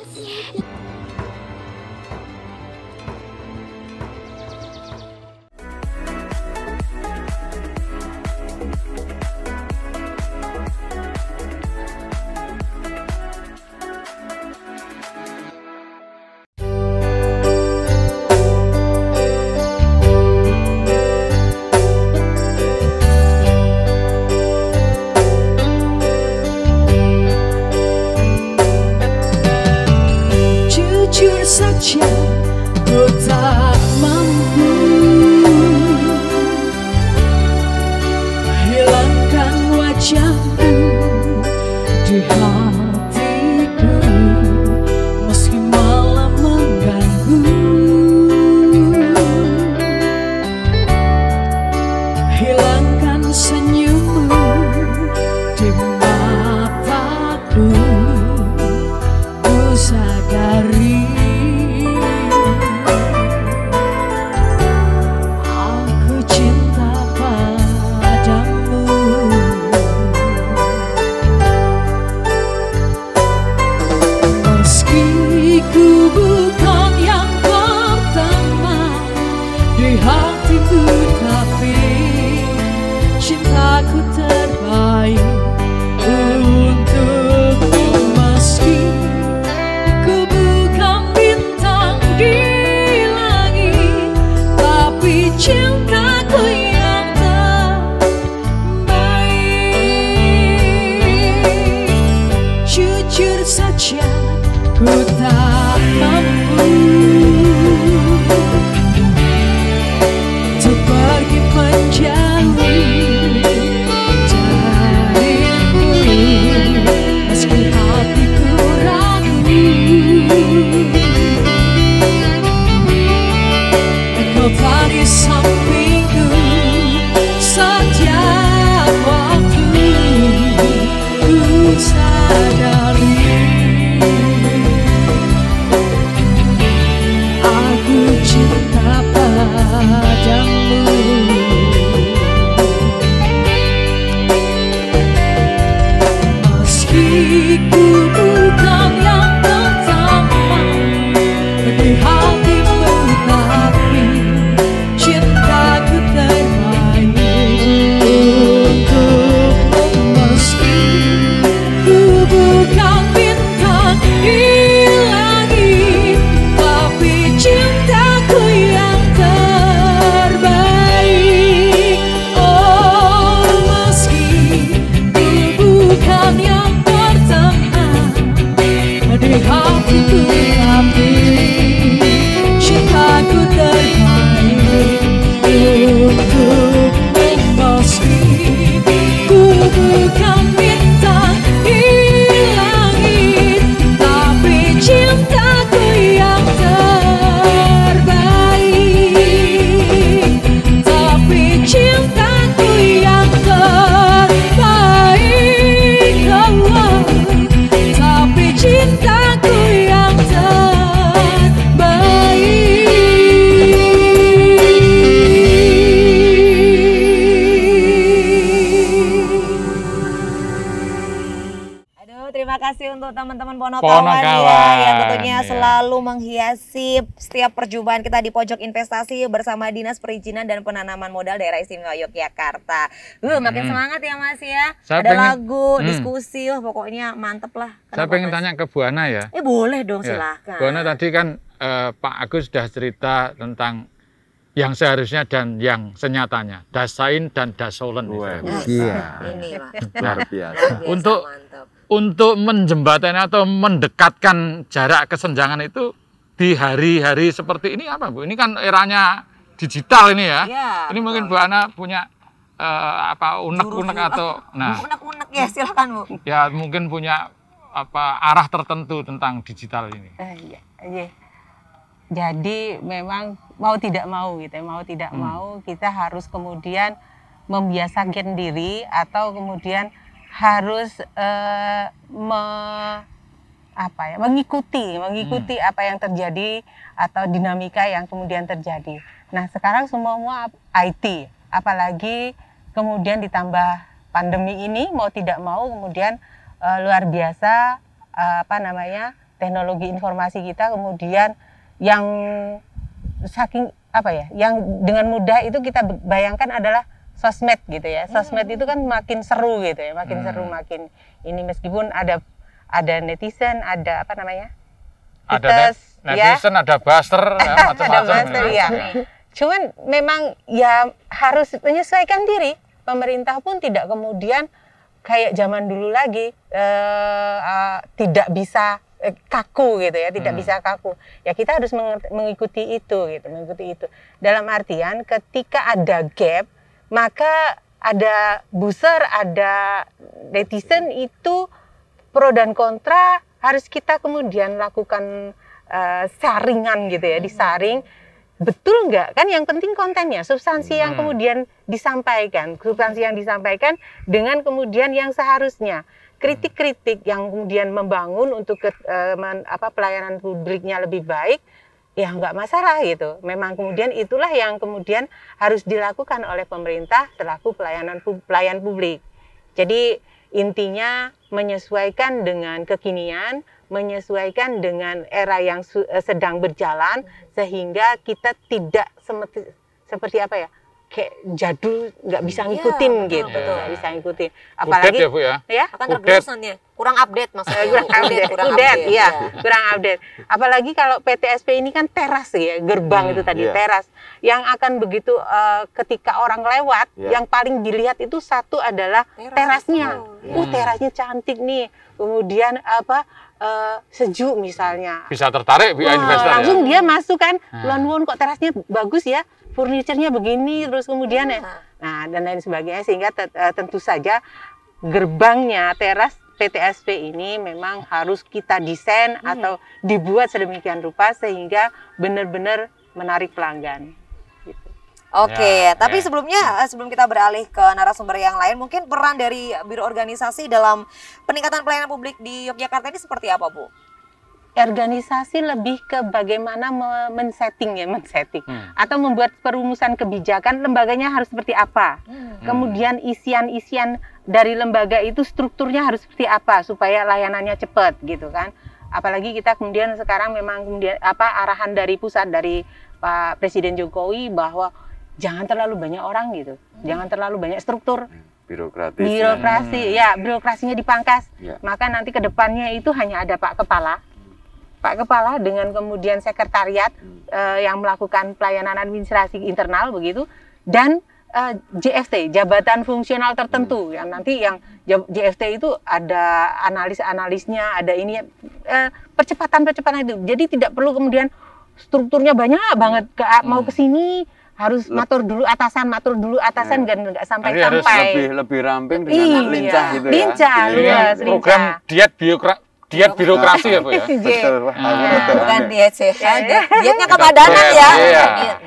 untuk teman-teman Ponokawan ya, yang tentunya selalu menghiasi setiap perjumpaan kita di Pojok Investasi bersama Dinas Perizinan dan Penanaman Modal Daerah Istimewa Yogyakarta. Makin semangat ya Mas ya. Ada lagu, diskusi, pokoknya mantep lah. Saya pengen tanya ke Bu Ana ya. Boleh dong, silakan. Bu Ana tadi kan Pak Agus sudah cerita tentang yang seharusnya dan yang senyatanya, Dasain dan Dasolen. Iya. Luar biasa. Untuk menjembatani atau mendekatkan jarak kesenjangan itu di hari-hari seperti ini apa Bu? Ini kan eranya digital ini ya. Ini mungkin Bu Ana punya unek-unek atau unek-unek ya, silakan Bu. Ya mungkin punya arah tertentu tentang digital ini. Iya. Jadi memang mau tidak mau gitu ya, mau tidak mau kita harus kemudian membiasakan diri atau kemudian harus mengikuti apa yang terjadi atau dinamika yang kemudian terjadi. Nah sekarang semua IT, apalagi kemudian ditambah pandemi ini mau tidak mau kemudian luar biasa teknologi informasi kita kemudian yang yang dengan mudah itu kita bayangkan adalah sosmed gitu ya. Sosmed itu kan makin seru gitu ya, makin seru, makin ini meskipun ada netizen, ada ada netizen, ada buzzer, macam-macam. Ya. Cuman memang ya harus menyesuaikan diri. Pemerintah pun tidak kemudian kayak zaman dulu lagi tidak bisa kaku gitu ya, tidak bisa kaku. Ya kita harus mengikuti itu gitu, Dalam artian ketika ada gap, maka ada buzzer, ada netizen, itu pro dan kontra harus kita kemudian lakukan saringan gitu ya, disaring. Betul nggak? Kan yang penting kontennya, substansi yang kemudian disampaikan, dengan kemudian yang seharusnya. Kritik-kritik yang kemudian membangun untuk pelayanan publiknya lebih baik, ya nggak masalah gitu. Memang kemudian itulah yang kemudian harus dilakukan oleh pemerintah selaku pelayan publik. Jadi intinya menyesuaikan dengan kekinian, menyesuaikan dengan era yang sedang berjalan, sehingga kita tidak seperti kayak jadul, nggak bisa ngikutin gitu, nggak bisa ngikutin. Apalagi ya, Bu, ya? Akan terbosan ya, kurang update maksudnya. kurang update. Apalagi kalau PTSP ini kan teras ya, gerbang itu tadi teras, yang akan begitu ketika orang lewat, yang paling dilihat itu satu adalah terasnya. Terasnya cantik nih, kemudian sejuk misalnya. Bisa tertarik via investor langsung dia masuk kan, luan kok terasnya bagus ya. Furniturnya begini, terus kemudian dan lain sebagainya, sehingga tentu saja gerbangnya teras PTSP ini memang harus kita desain atau dibuat sedemikian rupa sehingga benar-benar menarik pelanggan. Oke, tapi sebelum kita beralih ke narasumber yang lain, mungkin peran dari Biro Organisasi dalam peningkatan pelayanan publik di Yogyakarta ini seperti apa, Bu? Organisasi lebih ke bagaimana men-setting atau membuat perumusan kebijakan, lembaganya harus seperti apa, kemudian isian-isian dari lembaga itu strukturnya harus seperti apa supaya layanannya cepat gitu kan. Apalagi kita kemudian sekarang memang kemudian arahan dari pusat, dari Pak Presiden Jokowi bahwa jangan terlalu banyak orang gitu, jangan terlalu banyak struktur. Birokrasinya dipangkas. Maka nanti kedepannya itu hanya ada Pak Kepala dengan kemudian sekretariat yang melakukan pelayanan administrasi internal begitu, dan JFT, jabatan fungsional tertentu, yang nanti yang JFT itu ada analis-analisnya, ada ini percepatan itu. Jadi tidak perlu kemudian strukturnya banyak banget, mau ke sini harus matur dulu atasan dan nggak sampai. Harus lebih ramping dengan lincah gitu ya. Lincah. Program diet birokrasi ya, Bu ya? Betul. Bukan diet sehat, dietnya kepadanan ya.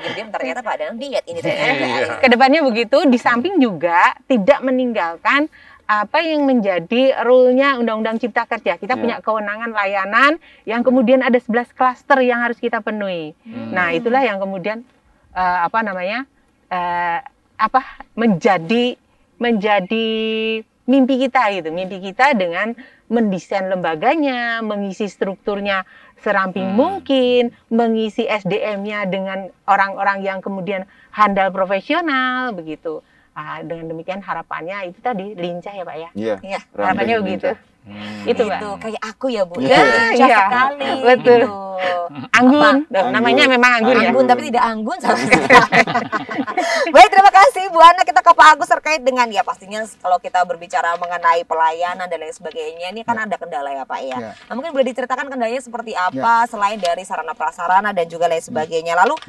Diet ternyata padanan diet ini ternyata. Kedepannya begitu, di samping juga tidak meninggalkan apa yang menjadi rule-nya Undang-Undang Cipta Kerja. Kita punya kewenangan layanan yang kemudian ada 11 klaster yang harus kita penuhi. Nah, itulah yang kemudian menjadi mimpi kita gitu, mimpi kita dengan mendesain lembaganya, mengisi strukturnya seramping mungkin, mengisi SDM-nya dengan orang-orang yang kemudian handal profesional begitu. Dengan demikian harapannya itu tadi lincah ya Pak ya? Iya. Harapannya begitu. Itu Mbak. Itu kayak aku ya Bu. Iya, Sekali. betul. Gitu. Anggun, namanya memang Anggun ya. Anggun tapi tidak anggun sama sekali. Baik, terima kasih Bu Ana. Kita ke Pak Agus terkait dengan ya pastinya kalau kita berbicara mengenai pelayanan dan lain sebagainya, ini kan ada kendala ya Pak ya. Nah, mungkin boleh diceritakan kendalanya seperti apa selain dari sarana prasarana dan juga lain sebagainya. Lalu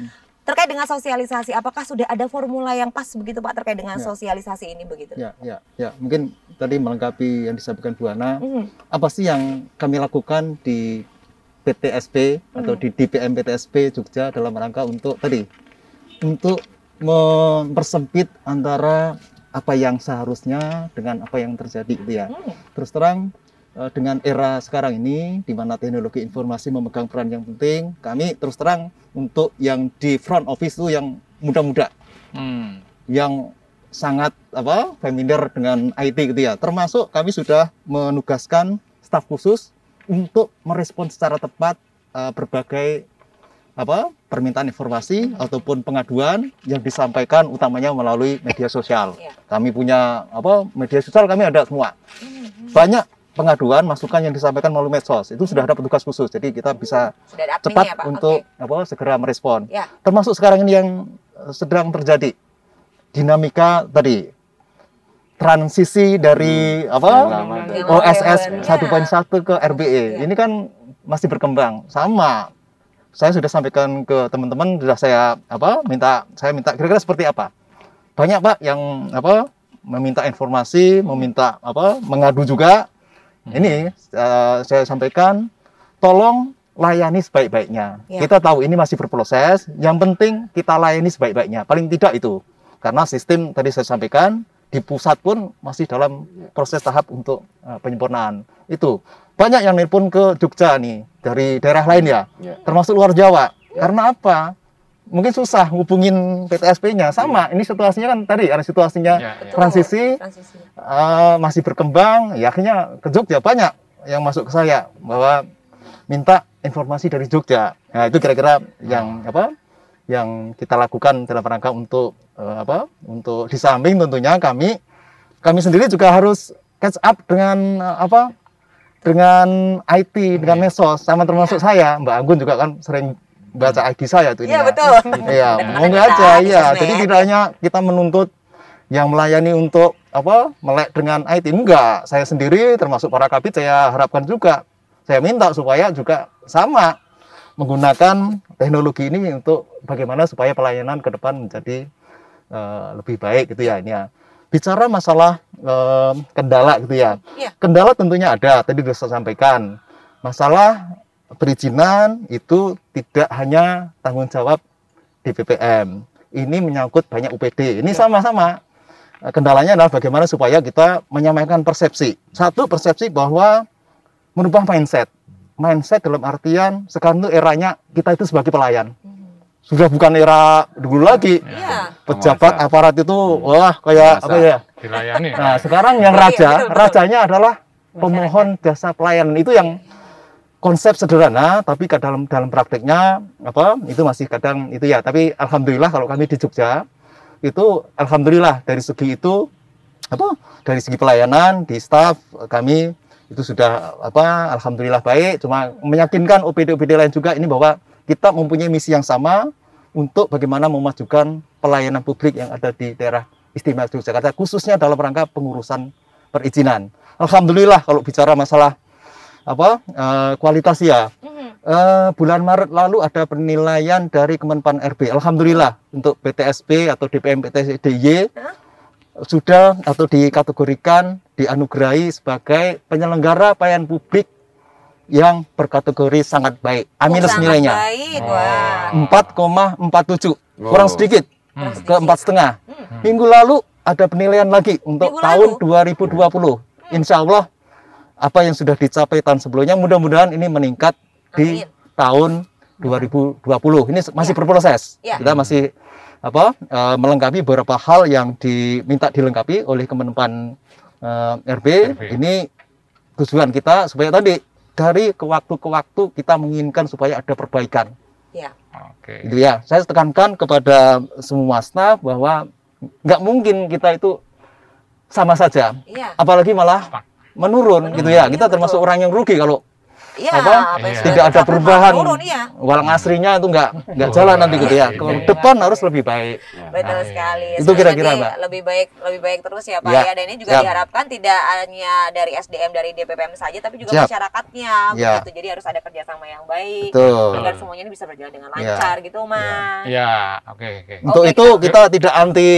terkait dengan sosialisasi, apakah sudah ada formula yang pas begitu Pak terkait dengan sosialisasi ini begitu? Ya. Mungkin tadi melengkapi yang disampaikan Bu Ana, apa sih yang kami lakukan di PTSP atau di DPM PTSP Jogja dalam rangka untuk mempersempit antara apa yang seharusnya dengan apa yang terjadi gitu ya. Terus terang dengan era sekarang ini di mana teknologi informasi memegang peran yang penting, kami terus terang untuk yang di front office itu yang muda-muda, yang sangat familiar dengan IT gitu ya. Termasuk kami sudah menugaskan staf khusus untuk merespons secara tepat berbagai permintaan informasi ataupun pengaduan yang disampaikan utamanya melalui media sosial. Kami punya media sosial, kami ada semua. Banyak pengaduan, masukan yang disampaikan melalui medsos itu sudah ada petugas khusus, jadi kita bisa cepat ya, untuk segera merespon. Termasuk sekarang ini yang sedang terjadi dinamika tadi transisi dari OSS 1.1 ke RBE. Ini kan masih berkembang. Sama, saya sudah sampaikan ke teman-teman, sudah saya minta kira-kira seperti apa. Banyak Pak yang meminta informasi, meminta mengadu juga. Ini saya sampaikan, tolong layani sebaik-baiknya. Kita tahu ini masih berproses, yang penting kita layani sebaik-baiknya. Paling tidak itu, karena sistem tadi saya sampaikan di pusat pun masih dalam proses tahap untuk penyempurnaan. Itu banyak yang nelpon ke Jogja nih dari daerah lain ya, termasuk luar Jawa. Karena apa? Mungkin susah hubungin PTSP-nya. Sama, ini situasinya kan tadi ada situasinya transisi. Masih berkembang, ya akhirnya ke Jogja banyak yang masuk ke saya bahwa minta informasi dari Jogja. Nah, itu kira-kira yang yang kita lakukan dalam rangka untuk untuk di samping tentunya kami sendiri juga harus catch up dengan dengan IT, dengan medsos, sama termasuk saya, Mbak Anggun juga kan sering baca ID saya tuh ini. Iya, betul. Iya, monggo aja ya. Jadi tidak hanya kita menuntut yang melayani untuk melek dengan IT, enggak. Saya sendiri termasuk para kabit saya harapkan juga, saya minta supaya juga sama menggunakan teknologi ini untuk bagaimana supaya pelayanan ke depan menjadi lebih baik gitu ya. Ini ya. Bicara masalah kendala gitu ya. Kendala tentunya ada, tadi sudah saya sampaikan. Masalah perizinan itu tidak hanya tanggung jawab DPPM. Ini menyangkut banyak UPD. Ini sama-sama. Kendalanya adalah bagaimana supaya kita menyamakan persepsi. Satu, persepsi bahwa merubah mindset. Mindset dalam artian sekarang itu eranya kita itu sebagai pelayan. Sudah bukan era dulu lagi. Pejabat aparat itu wah kayak apa ya? Dilayani. Nah, sekarang yang rajanya adalah pemohon jasa pelayanan. Itu yang konsep sederhana, tapi dalam prakteknya itu masih kadang itu ya. Tapi alhamdulillah kalau kami di Jogja itu alhamdulillah dari segi itu dari segi pelayanan di staf kami itu sudah alhamdulillah baik. Cuma meyakinkan OPD-OPD lain juga ini bahwa kita mempunyai misi yang sama untuk bagaimana memajukan pelayanan publik yang ada di daerah istimewa Yogyakarta, khususnya dalam rangka pengurusan perizinan. Alhamdulillah kalau bicara masalah kualitas ya. Bulan Maret lalu ada penilaian dari Kemenpan RB. Alhamdulillah untuk PTSP atau DPM PTSP DIY sudah atau dikategorikan dianugerahi sebagai penyelenggara pelayanan publik yang berkategori sangat baik. Aminus nilainya. 4,47. Kurang sedikit. Ke 4,5. Minggu lalu ada penilaian lagi untuk tahun 2020. Insya Allah apa yang sudah dicapai tahun sebelumnya mudah-mudahan ini meningkat di tahun 2020. Ini masih berproses. Kita masih melengkapi beberapa hal yang diminta dilengkapi oleh Kemenpan RB. Ini tujuan kita supaya tadi dari ke waktu kita menginginkan supaya ada perbaikan. Ya. Oke. Gitu ya. Saya tekankan kepada semua staf bahwa nggak mungkin kita itu sama saja. Iya. Apalagi malah menurun gitu ya. Kita termasuk orang yang rugi kalau tidak ada perubahan. Walang asrinya itu nggak jalan nanti gitu ya. Ke depan harus lebih baik. Betul sekali. Itu kira-kira, Mbak. Lebih baik terus ya Pak ya. Dan ini juga diharapkan tidak hanya dari SDM dari DPPM saja, tapi juga masyarakatnya. Begitu. Jadi harus ada kerjasama yang baik agar semuanya ini bisa berjalan dengan lancar gitu, Mas. Ya, oke. Untuk itu kita tidak anti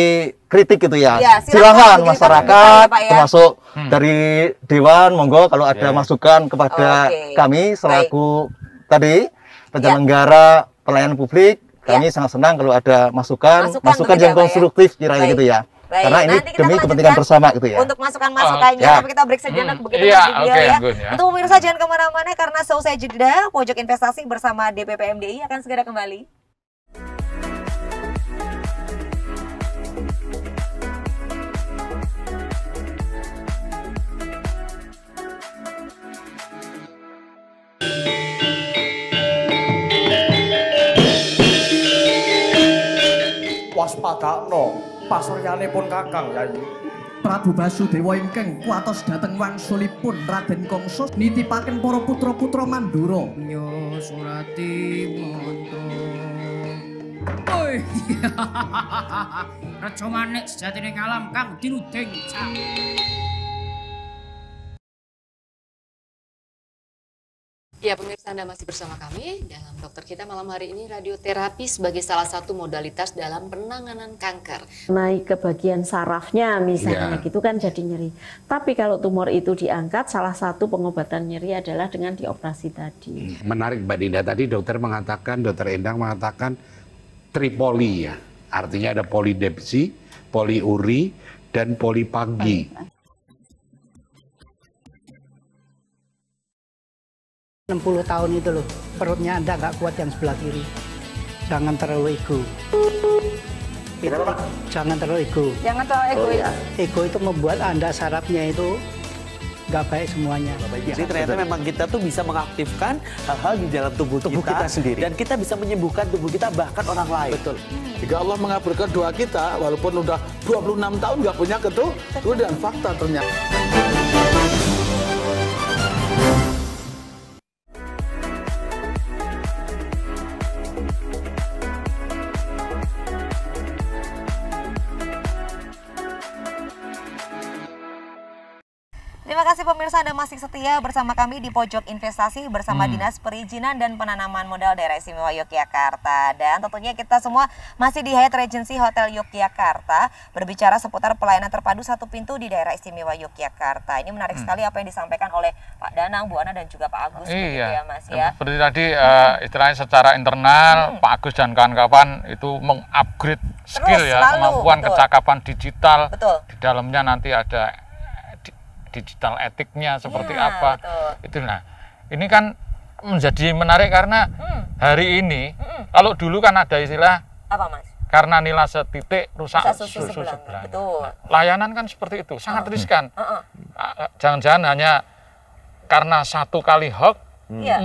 kritik gitu ya. Silakan masyarakat termasuk dari Dewan, monggo kalau ada masukan kepada kami selaku tadi penyelenggara pelayanan publik, kami sangat senang kalau ada masukan yang konstruktif kiranya gitu ya. Karena ini demi kepentingan bersama gitu ya. Untuk masukan-masukannya, tapi kita break sejenak begitu ya. Untuk pemirsa jangan kemana-mana karena seusai jeda Pojok Investasi bersama DPPMDI akan segera kembali. Waspadakno pasuryanipun Kakang Yayi. Prabu Basudewa ingkang kuatos dhateng wangsulipun Raden Kangsa nitipaken para putra-putra Mandura. Yo Surati mantra. Oi. Raja Manik sejatine ngalam kang dinuding cak. Ya pemirsa, Anda masih bersama kami dalam Dokter Kita malam hari ini, radioterapi sebagai salah satu modalitas dalam penanganan kanker. Naik ke bagian sarafnya misalnya gitu kan jadi nyeri. Tapi kalau tumor itu diangkat, salah satu pengobatan nyeri adalah dengan dioperasi tadi. Menarik Mbak Dinda, tadi dokter Endang mengatakan tripoli ya. Artinya ada polidepsi, poliuri, dan polipagi. 60 tahun itu loh, perutnya Anda nggak kuat yang sebelah kiri. Jangan terlalu ego. Jangan terlalu ego. Jangan terlalu egois. Ego itu membuat Anda sarafnya itu nggak baik semuanya. Jadi ternyata memang kita tuh bisa mengaktifkan hal-hal di dalam tubuh kita sendiri. Dan kita bisa menyembuhkan tubuh kita bahkan orang lain. Betul. Jika Allah mengabulkan doa kita, walaupun udah 26 tahun nggak punya keturunan, fakta ternyata. Terima kasih pemirsa, Anda masih setia bersama kami di Pojok Investasi bersama Dinas Perizinan dan Penanaman Modal Daerah Istimewa Yogyakarta. Dan tentunya kita semua masih di Hyatt Regency Hotel Yogyakarta berbicara seputar pelayanan terpadu satu pintu di Daerah Istimewa Yogyakarta. Ini menarik sekali apa yang disampaikan oleh Pak Danang, Bu Ana dan juga Pak Agus. Iya, ya Mas ya. Seperti tadi istilahnya secara internal Pak Agus dan kawan-kawan itu mengupgrade skill kemampuan kecakapan digital. Di dalamnya nanti ada digital etiknya seperti apa. Itu nah, ini kan menjadi menarik karena hari ini kalau dulu kan ada istilah apa Mas? Karena nilai setitik rusak susu sebelah. Betul. Layanan kan seperti itu, sangat riskan. Jangan-jangan hanya karena satu kali hoax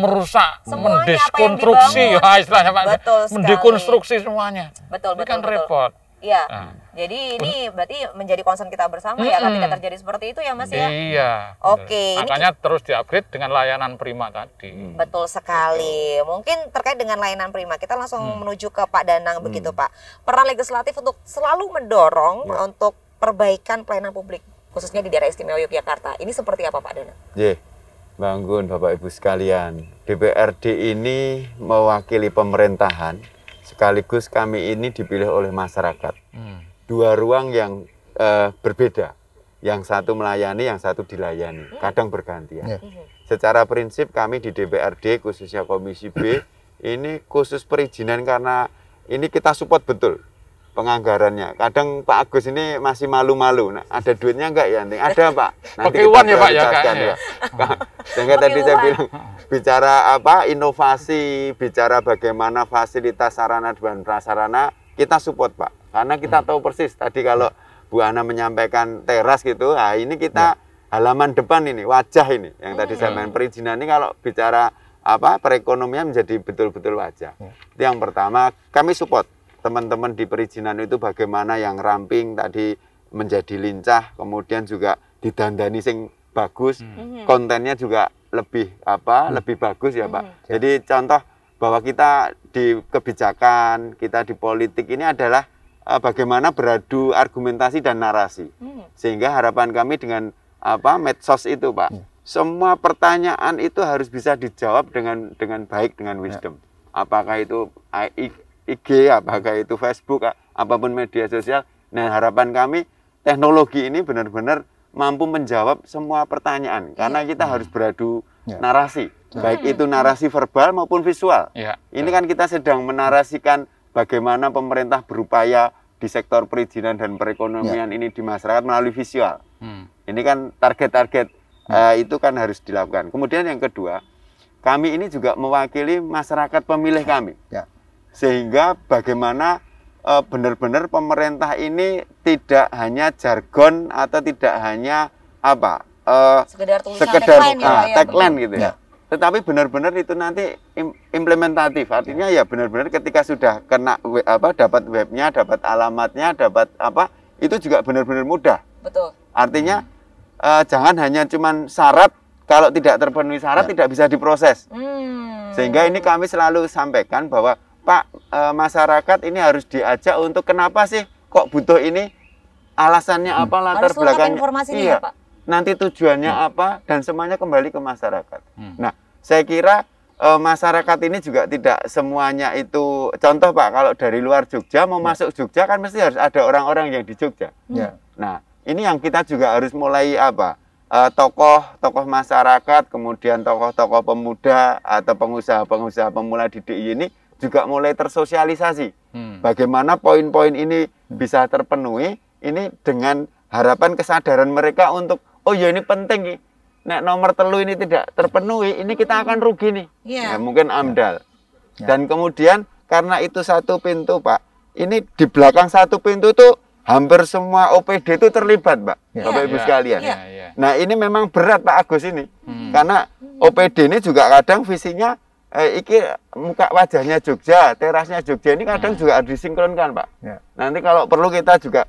merusak, mendekonstruksi istilahnya Pak. Mendekonstruksi semuanya. Betul, ini kan repot. Iya, jadi ini berarti menjadi concern kita bersama ya ketika terjadi seperti itu ya Mas ya? Iya. Oke. Makanya terus di-upgrade dengan layanan prima tadi. Betul sekali. Mungkin terkait dengan layanan prima, kita langsung menuju ke Pak Danang begitu Pak. Peran legislatif untuk selalu mendorong untuk perbaikan pelayanan publik, khususnya di Daerah Istimewa Yogyakarta. Ini seperti apa Pak Danang? Bangun Bapak Ibu sekalian, DPRD ini mewakili pemerintahan. Sekaligus kami ini dipilih oleh masyarakat. Dua ruang yang berbeda. Yang satu melayani, yang satu dilayani. Kadang bergantian. Secara prinsip kami di DPRD, khususnya Komisi B, ini khusus perizinan karena ini kita support betul penganggarannya. Kadang Pak Agus ini masih malu-malu. Nah, ada duitnya enggak ya? Ada Pak. Nanti pakai uang ya Pak ya kayaknya. Sehingga tadi saya bilang bicara apa inovasi, bicara bagaimana fasilitas sarana dan prasarana kita support Pak. Karena kita tahu persis tadi kalau Bu Ana menyampaikan teras gitu, nah ini kita halaman depan ini, wajah ini yang tadi saya main perizinan ini kalau bicara perekonomian menjadi betul-betul wajah. Itu yang pertama, kami support teman-teman di perizinan itu bagaimana yang ramping tadi menjadi lincah, kemudian juga didandani sing bagus, kontennya juga lebih lebih bagus ya Pak. Jadi contoh bahwa kita di kebijakan, kita di politik ini adalah bagaimana beradu argumentasi dan narasi. Sehingga harapan kami dengan medsos itu Pak, semua pertanyaan itu harus bisa dijawab dengan baik, dengan wisdom. Apakah itu IG, apakah itu Facebook, apapun media sosial. Nah harapan kami teknologi ini benar-benar mampu menjawab semua pertanyaan. Karena kita harus beradu narasi, baik itu narasi verbal maupun visual. Ini kan kita sedang menarasikan bagaimana pemerintah berupaya di sektor perizinan dan perekonomian ini di masyarakat melalui visual. Ini kan target-target itu kan harus dilakukan. Kemudian yang kedua, kami ini juga mewakili masyarakat pemilih kami. Sehingga bagaimana benar-benar pemerintah ini tidak hanya jargon atau tidak hanya sekedar tulisan tagline gitu ya. Tetapi benar-benar itu nanti implementatif. Artinya ya benar-benar ketika sudah kena dapat webnya, dapat alamatnya, dapat itu juga benar-benar mudah. Betul. Artinya jangan hanya cuman syarat, kalau tidak terpenuhi syarat tidak bisa diproses. Sehingga ini kami selalu sampaikan bahwa Pak, masyarakat ini harus diajak untuk kenapa sih kok butuh ini, alasannya apa, latar belakangnya. Informasinya, Pak. Nanti tujuannya apa, dan semuanya kembali ke masyarakat. Nah, saya kira masyarakat ini juga tidak semuanya itu, contoh Pak, kalau dari luar Jogja mau masuk Jogja kan mesti harus ada orang-orang yang di Jogja. Nah, ini yang kita juga harus mulai tokoh masyarakat, kemudian tokoh-tokoh pemuda atau pengusaha-pengusaha pemula di DIY ini juga mulai tersosialisasi. Bagaimana poin-poin ini bisa terpenuhi, ini dengan harapan kesadaran mereka untuk, oh ya ini penting nih. Nek nomor telu ini tidak terpenuhi, ini kita akan rugi nih. Nah, mungkin AMDAL. Dan kemudian karena itu satu pintu Pak, ini di belakang satu pintu tuh hampir semua OPD itu terlibat Pak, Bapak Ibu sekalian. Nah ini memang berat Pak Agus ini, karena OPD ini juga kadang visinya, iki muka wajahnya Jogja, terasnya Jogja ini kadang juga harus disinkronkan Pak. Nanti kalau perlu kita juga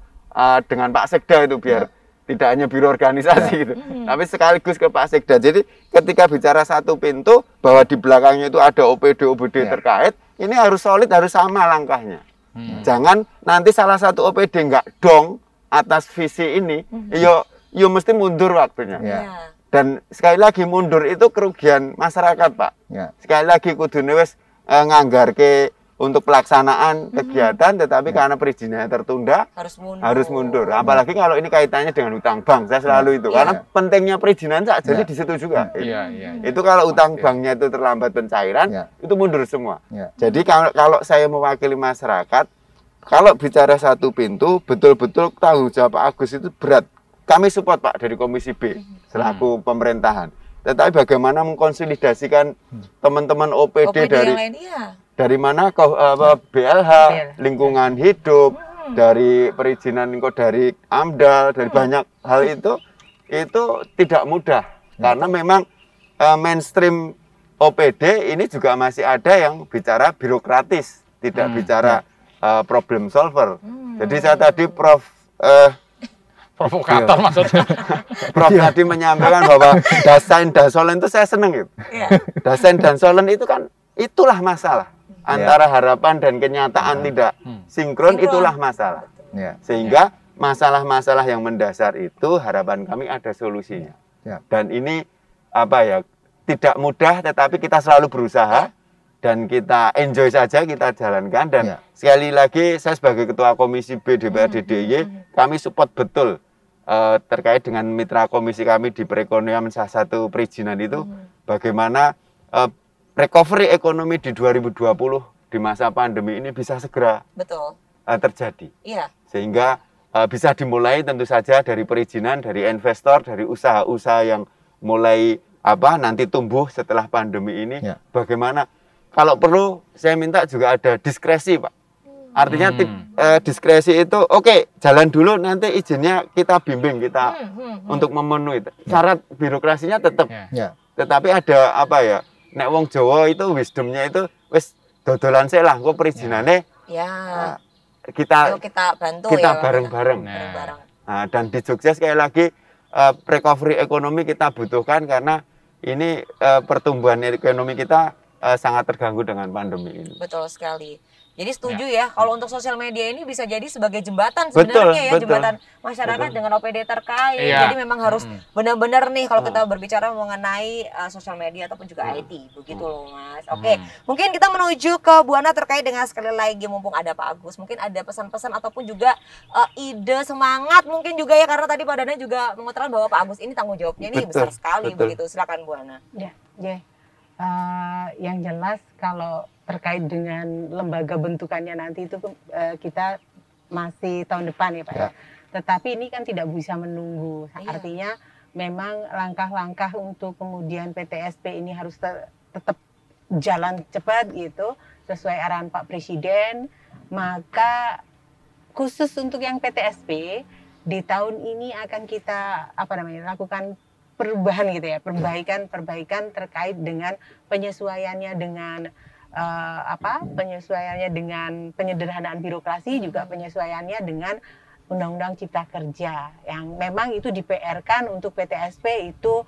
dengan Pak Sekda itu biar tidak hanya biro organisasi gitu, tapi sekaligus ke Pak Sekda. Jadi ketika bicara satu pintu bahwa di belakangnya itu ada OPD terkait, ini harus solid, harus sama langkahnya. Jangan nanti salah satu OPD nggak dong atas visi ini, yo mesti mundur waktunya. Dan sekali lagi mundur itu kerugian masyarakat Pak. Sekali lagi kudune wis nganggarke untuk pelaksanaan kegiatan, tetapi karena perizinannya tertunda harus mundur. Apalagi kalau ini kaitannya dengan utang bank, saya selalu itu karena pentingnya perizinan jadi di situ juga. Itu kalau utang banknya itu terlambat pencairan, itu mundur semua. Jadi kalau saya mewakili masyarakat, kalau bicara satu pintu, betul-betul tanggung jawab Pak Agus itu berat. Kami support Pak dari Komisi B selaku pemerintahan. Tetapi bagaimana mengkonsolidasikan teman-teman OPD dari mana BLH, lingkungan hidup, dari perizinan dari AMDAL, dari banyak hal itu tidak mudah. Karena memang mainstream OPD ini juga masih ada yang bicara birokratis, tidak bicara problem solver. Jadi saya tadi provokator maksudnya. Prof tadi menyampaikan bahwa Dasein dan Solen itu saya seneng gitu. Dasein dan Solen itu kan itulah masalah. Antara harapan dan kenyataan tidak sinkron, itulah masalah. Sehingga masalah-masalah yang mendasar itu harapan kami ada solusinya. Dan ini tidak mudah, tetapi kita selalu berusaha dan kita enjoy saja, kita jalankan. Dan sekali lagi saya sebagai Ketua Komisi B DPRD DIY, kami support betul terkait dengan mitra komisi kami di perekonomian salah satu perizinan itu, bagaimana recovery ekonomi di 2020 di masa pandemi ini bisa segera terjadi. Sehingga bisa dimulai tentu saja dari perizinan, dari investor, dari usaha-usaha yang mulai nanti tumbuh setelah pandemi ini. Bagaimana kalau perlu saya minta juga ada diskresi Pak. Artinya diskresi itu oke, jalan dulu, nanti izinnya kita bimbing, kita untuk memenuhi. Syarat birokrasinya tetap. Tetapi ada apa ya? Nek wong Jawa itu wisdomnya itu wis dodolan sik lah, kok perizinane kita bantu kita ya, bareng-bareng. Nah, dan di Jogja sekali lagi recovery ekonomi kita butuhkan karena ini pertumbuhan ekonomi kita sangat terganggu dengan pandemi ini. Betul sekali. Jadi setuju ya, kalau untuk sosial media ini bisa jadi sebagai jembatan sebenarnya jembatan masyarakat dengan OPD terkait. Jadi memang harus benar-benar nih kalau kita berbicara mengenai sosial media ataupun juga IT, begitu loh Mas. Oke, mungkin kita menuju ke Bu Ana terkait dengan sekali lagi mumpung ada Pak Agus, mungkin ada pesan-pesan ataupun juga ide semangat mungkin juga ya, karena tadi Pak Dana juga mengutarakan bahwa Pak Agus ini tanggung jawabnya ini besar sekali begitu. Silakan Bu Ana. Yang jelas kalau terkait dengan lembaga bentukannya nanti itu kita masih tahun depan ya Pak ya. Tetapi ini kan tidak bisa menunggu. Artinya memang langkah-langkah untuk kemudian PTSP ini harus tetap jalan cepat gitu sesuai arahan Pak Presiden. Maka khusus untuk yang PTSP di tahun ini akan kita lakukan perubahan gitu ya, perbaikan terkait dengan penyesuaiannya dengan penyesuaiannya dengan penyederhanaan birokrasi, juga penyesuaiannya dengan Undang-Undang Cipta Kerja yang memang itu di-PR-kan untuk PTSP itu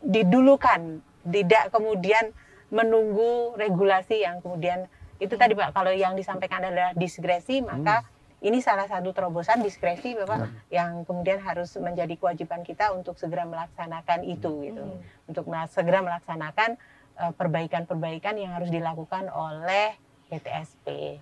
didulukan, tidak kemudian menunggu regulasi yang kemudian itu tadi Pak, kalau yang disampaikan adalah diskresi, maka ini salah satu terobosan diskresi Bapak yang kemudian harus menjadi kewajiban kita untuk segera melaksanakan itu gitu. Untuk segera melaksanakan perbaikan-perbaikan yang harus dilakukan oleh PTSP.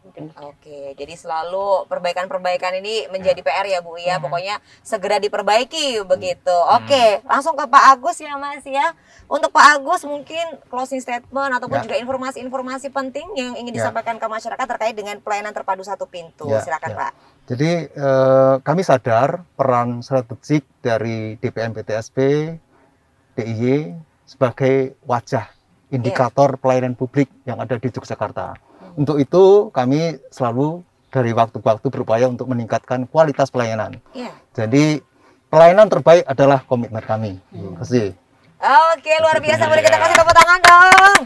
Oke, jadi selalu perbaikan-perbaikan ini menjadi PR ya Bu ya. Pokoknya segera diperbaiki begitu. Oke, langsung ke Pak Agus ya Mas ya. Untuk Pak Agus mungkin closing statement ataupun juga informasi-informasi penting yang ingin disampaikan ke masyarakat terkait dengan pelayanan terpadu satu pintu. Silakan Pak. Jadi kami sadar peran strategik dari DPM PTSP, DIY sebagai wajah indikator pelayanan publik yang ada di Yogyakarta. Untuk itu kami selalu dari waktu ke waktu berupaya untuk meningkatkan kualitas pelayanan. Jadi pelayanan terbaik adalah komitmen kami. Terima kasih. Oke, luar biasa. Boleh kita kasih tepuk tangan dong.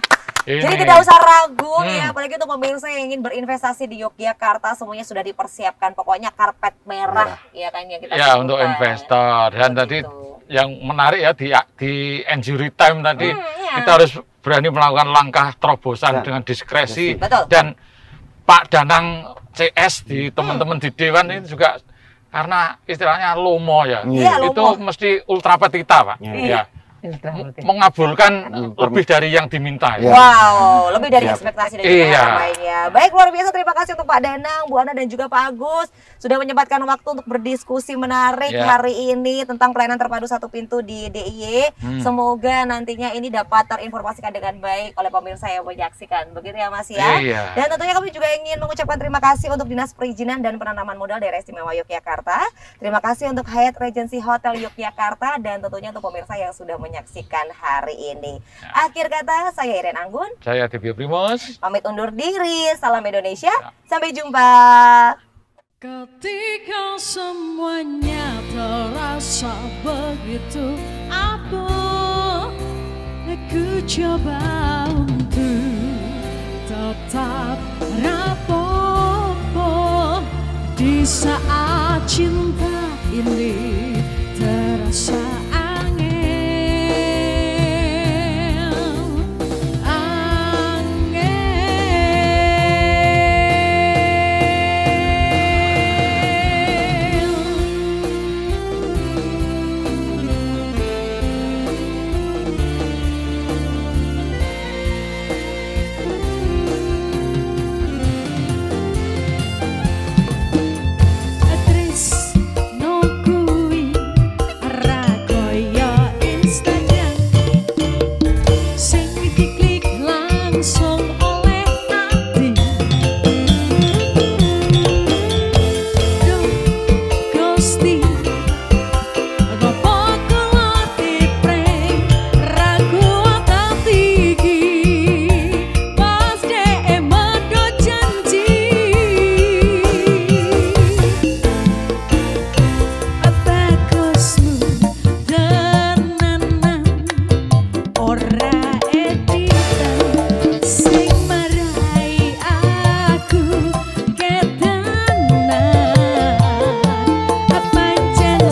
Jadi tidak usah ragu ya, apalagi untuk pemirsa yang ingin berinvestasi di Yogyakarta, semuanya sudah dipersiapkan. Pokoknya karpet merah ya kan yang kita sebutkan. Untuk investor. Dan tadi yang menarik ya di injury time tadi kita harus berani melakukan langkah terobosan dengan diskresi. Dan Pak Danang CS di teman-teman di Dewan ini juga karena istilahnya lomo ya, itu mesti ultra petita Pak. Mengabulkan lebih dari yang diminta. Wow, lebih dari ekspektasi dan juga lainnya. Baik, luar biasa. Terima kasih untuk Pak Danang, Bu Ana dan juga Pak Agus sudah menyempatkan waktu untuk berdiskusi menarik hari ini tentang pelayanan terpadu satu pintu di DIY. Semoga nantinya ini dapat terinformasikan dengan baik oleh pemirsa yang menyaksikan. Begitu ya Mas ya. Dan tentunya kami juga ingin mengucapkan terima kasih untuk Dinas Perizinan dan Penanaman Modal Daerah Istimewa Yogyakarta. Terima kasih untuk Hyatt Regency Hotel Yogyakarta dan tentunya untuk pemirsa yang sudah menyaksikan hari ini. Akhir kata, saya Iren Anggun. Saya Tibio Primus. Pamit undur diri. Salam Indonesia. Sampai jumpa. Ketika semuanya terasa begitu abot, aku coba untuk tetap rapopo di saat cinta ini terasa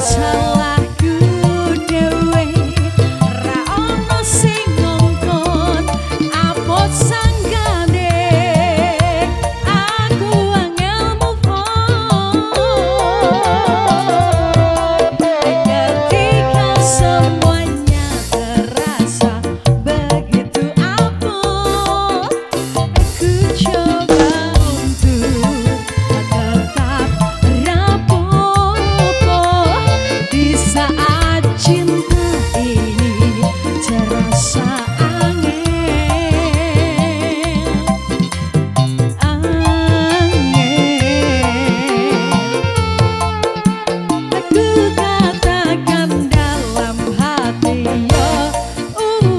salahku dewe ra ono sing ngongkon apot sanggane aku angel move on ketika semuanya terasa begitu abot aku coba untuk tetap rapopo di saat cinta ini terasa aku katakan dalam hati yo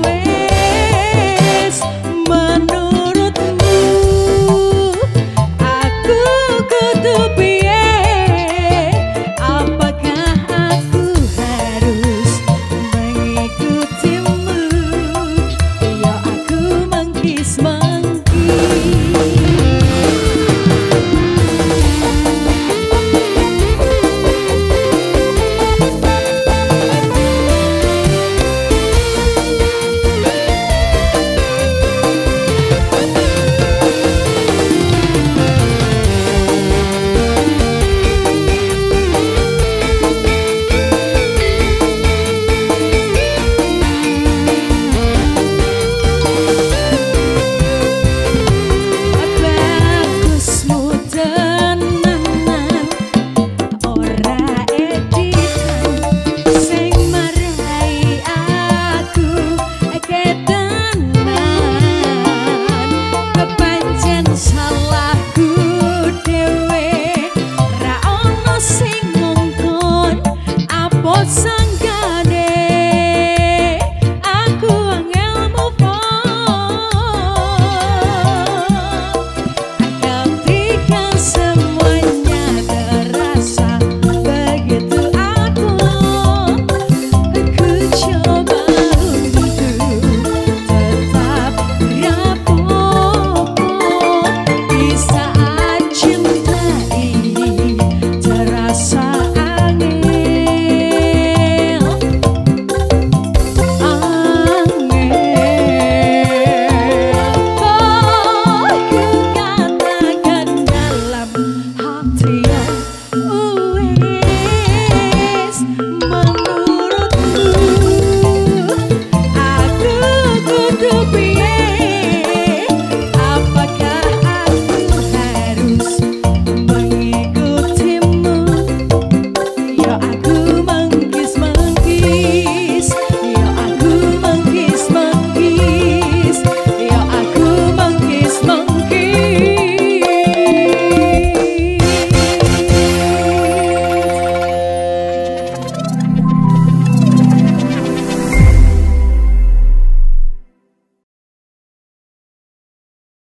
wes menurutmu aku kudu